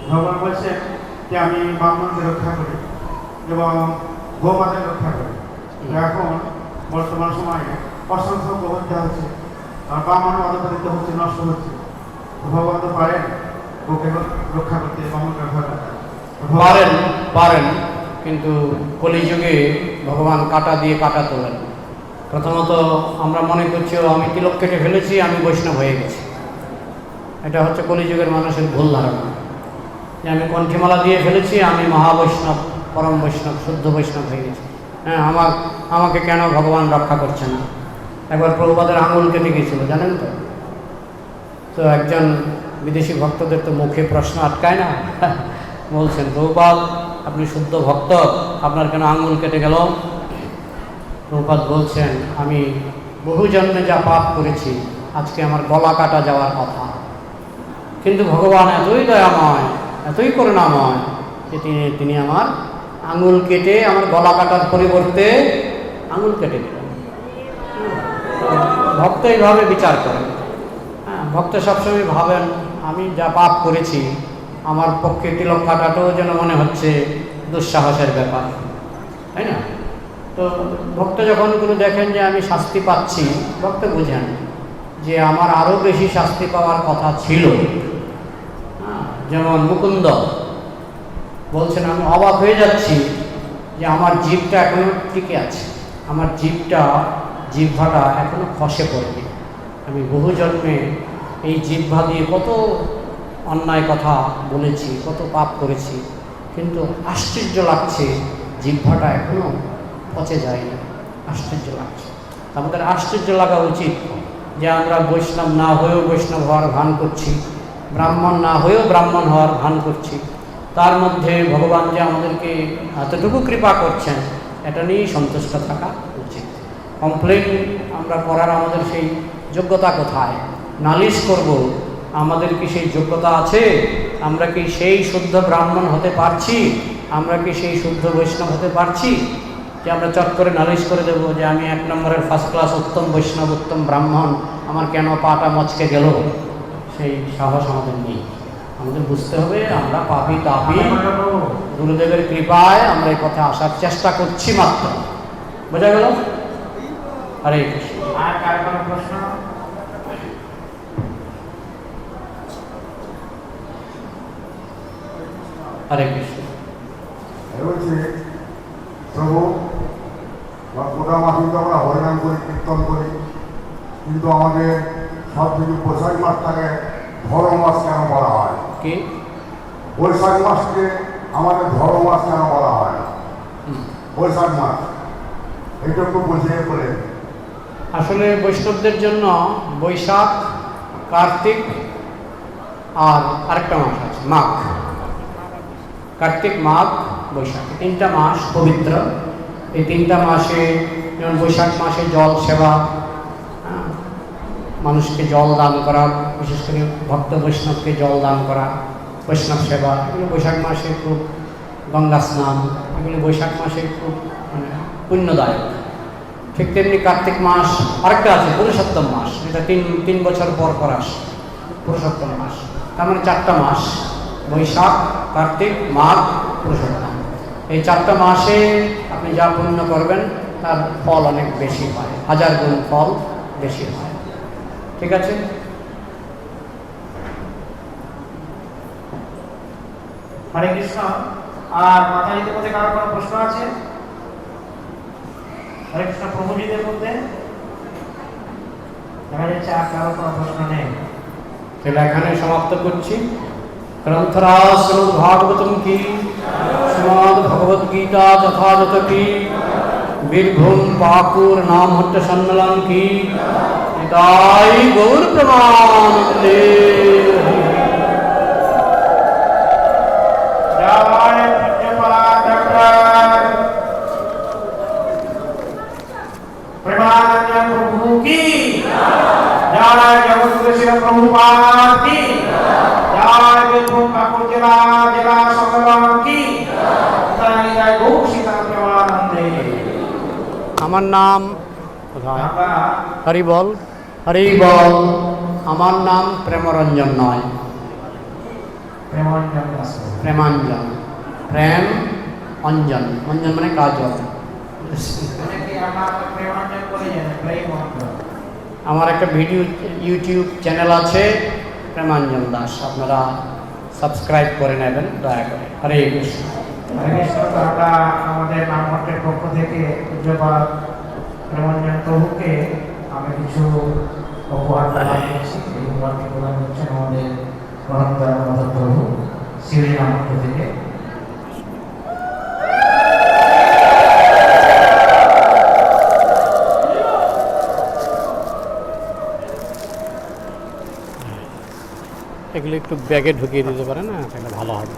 ভগবান বলছেন যে আমি ব্রাহ্মণকে রক্ষা করি এবং গোমাতাকে রক্ষা করি। এখন বর্তমান সময়ে অসংখ্য গো হত্যা হচ্ছে, আর ব্রাহ্মণ অধপতিত হচ্ছে, নষ্ট হচ্ছে। ভগবান তো পারেন গোকে রক্ষা করতে, ব্রাহ্মণকে রক্ষা করতে পারেন, কিন্তু কলিযুগে ভগবান কাঁটা দিয়ে কাঁটা তোলেন। প্রথমত আমরা মনে করছি আমি তিলক কেটে ফেলেছি, আমি বৈষ্ণব হয়ে গেছি। এটা হচ্ছে কলিযুগের মানুষের ভুল ধারণা যে আমি কণ্ঠিমালা দিয়ে ফেলেছি, আমি মহাবৈষ্ণব, পরম বৈষ্ণব, শুদ্ধ বৈষ্ণব হয়ে গেছি। হ্যাঁ, আমাকে কেন ভগবান রক্ষা করছে না? একবার প্রভুপাদের আঙুল কেটে গিয়েছিল, জানেন তো? তো একজন বিদেশি ভক্তদের তো মুখে প্রশ্ন আটকায় না, বলছেন প্রভুপাদ আপনি শুদ্ধ ভক্ত, আপনার কেন আঙুল কেটে গেল? প্রভুপাদ বলছেন আমি বহু জন্মে যা পাপ করেছি, আজকে আমার গলা কাটা যাওয়ার কথা, কিন্তু ভগবান এতই দয়াময়, এতই করুণাময় যে তিনি আমার আঙুল কেটে আমার গলা কাটার পরিবর্তে আঙুল কেটে দিলেন। ভক্ত এইভাবে বিচার করেন। হ্যাঁ, ভক্ত সবসময় ভাবেন আমি যা পাপ করেছি, আমার পক্ষে তিলক কাটাটাও যেন মনে হচ্ছে দুঃসাহসের ব্যাপার, তাই না? তো তো ভক্ত যখন কোনো দেখেন যে আমি শাস্তি পাচ্ছি, ভক্ত বুঝেন যে আমার আরও বেশি শাস্তি পাওয়ার কথা ছিল। যেমন মুকুন্দ বলছেন, আমি অবাক হয়ে যাচ্ছি যে আমার জিভটা এখনো টিকে আছে, আমার জিহ্বাটা এখনো খসে পড়েনি। আমি বহু জন্মে এই জিহ্বা দিয়ে কত অন্যায় কথা বলেছি, কত পাপ করেছি, কিন্তু আশ্চর্য লাগছে জিহ্বাটা এখনো পচে যায়নি। আশ্চর্য লাগছে। আমাদের আশ্চর্য লাগা উচিত যে আমরা বৈষ্ণব না হয়েও বৈষ্ণব হওয়ার ভান করছি, ব্রাহ্মণ না হয়েও ব্রাহ্মণ হওয়ার ভান করছি। তার মধ্যে ভগবান যে আমাদেরকে এতটুকু কৃপা করছেন, এটা নিয়েই সন্তুষ্ট থাকা উচিত। কমপ্লেন আমরা করার আমাদের সেই যোগ্যতা কোথায়? নালিশ করব, আমাদের কি সেই যোগ্যতা আছে? আমরা কি সেই শুদ্ধ ব্রাহ্মণ হতে পারছি? আমরা কি সেই শুদ্ধ বৈষ্ণব হতে পারছি যে আমরা চট করে নালিশ করে দেবো যে আমি 1 নম্বরের ফার্স্ট ক্লাস উত্তম বৈষ্ণব, উত্তম ব্রাহ্মণ, আমার কেন পাটা মচকে গেল? সেই সাহস আমাদের নেই। আমাদের বুঝতে হবে আমরা পাপী তাপী, গুরুদেবের কৃপায় আমরা এই পথে আসার চেষ্টা করছি মাত্র। বোঝা গেল? হরে কৃষ্ণ। আর কার কোনো প্রশ্ন? হরে কৃষ্ণ। বলছে প্রভু, গোটা মাসে তো আমরা হরিনাম করি, কীর্তন করি, কিন্তু আমাদের সব থেকে বৈশাখ মাসটাকে ধর্ম মাস কেন বলা হয়? কি বৈশাখ মাসকে আমাদের ধর্ম মাস কেন বলা হয়? বৈশাখ মাস এটা একটু বুঝিয়ে বলে। আসলে বৈষ্ণবদের জন্য বৈশাখ, কার্তিক আর আরেকটা মাস আছে মাঘ। কার্তিক, মাঘ, বৈশাখ, 3টা মাস পবিত্র। এই 3টা মাসে, যেমন বৈশাখ মাসে জল সেবা, মানুষকে জল দান করা, বিশেষ করে ভক্ত বৈষ্ণবকে জল দান করা, বৈষ্ণব সেবা, এগুলো বৈশাখ মাসে খুব, গঙ্গা স্নান, এগুলো বৈশাখ মাসে খুব মানে পুণ্যদায়ক। ঠিক তেমনি কার্তিক মাস আরেকটা আছে পুরুষোত্তম মাস, এটা তিন বছর পর পর আসে পুরুষোত্তম মাস। তার মানে 4টা মাস, বৈশাখ, কার্তিক, মাঘ, পুরুষোত্তম। এই 4টা মাসে আপনি যা পুণ্য করবেন তার ফল অনেক বেশি হয়, 1000 গুণ ফল বেশি হয়। ঠিক আছে? হরে কৃষ্ণ। আর মাতাজিদের মধ্যে কারো কোনো প্রশ্ন আছে? হরে কৃষ্ণ। প্রভুজিদের মধ্যে দেখা যাচ্ছে আর কারো কোনো প্রশ্ন নেই। তাহলে এখানে সমাপ্ত করছি। গ্রন্থরাজ শ্রীমদ্ ভাগবতম কি, শ্রীমদ্ ভগবদ গীতা যথাযথ কি, বীরভূম পাকুর নাম হট্ট সম্মেলন কি, তাই গৌর প্রমানন্দে। জয় পূজ্যপাদ ডক্টর প্রেমানন্দ প্রভু কি, জয় জগৎগুরু শিল প্রভুপাদ কি, জয় বীরভূম পাকুড় জেলা সম্মেলন কি, জয় গৌর সীতা প্রেমানন্দে। আমার নাম কোথায়? আমরা হরি বল, হরি বল। আমার নাম প্রেমরঞ্জন নয়, প্রেমানন্দ দাস। প্রেমাঞ্জন। প্রেম অঞ্জন, অঞ্জন মানে কাজল। অনেকে আমার প্রেমানন্দ বলে জানে, প্রেমানন্দ। আমার একটা ভিডিও ইউটিউব চ্যানেল আছে প্রেমাঞ্জন দাস, আপনারা সাবস্ক্রাইব করে নেবেন দয়া করে। হরে কৃষ্ণ। হরে কৃষ্ণ। তো আমরা আমাদের নামমঠের পক্ষ থেকে পূজ্যপাদ প্রেমানন্দ প্রভুকে আমি কিছু উপহার প্রদান করছি। এই উপহারটি প্রদান করছেন আমাদের পরম দয়াময় প্রভু শিউরি নামমঠ থেকে। এগুলো একটু ব্যাগে ঢুকিয়ে দিতে পারে না, তাহলে ভালো হবে।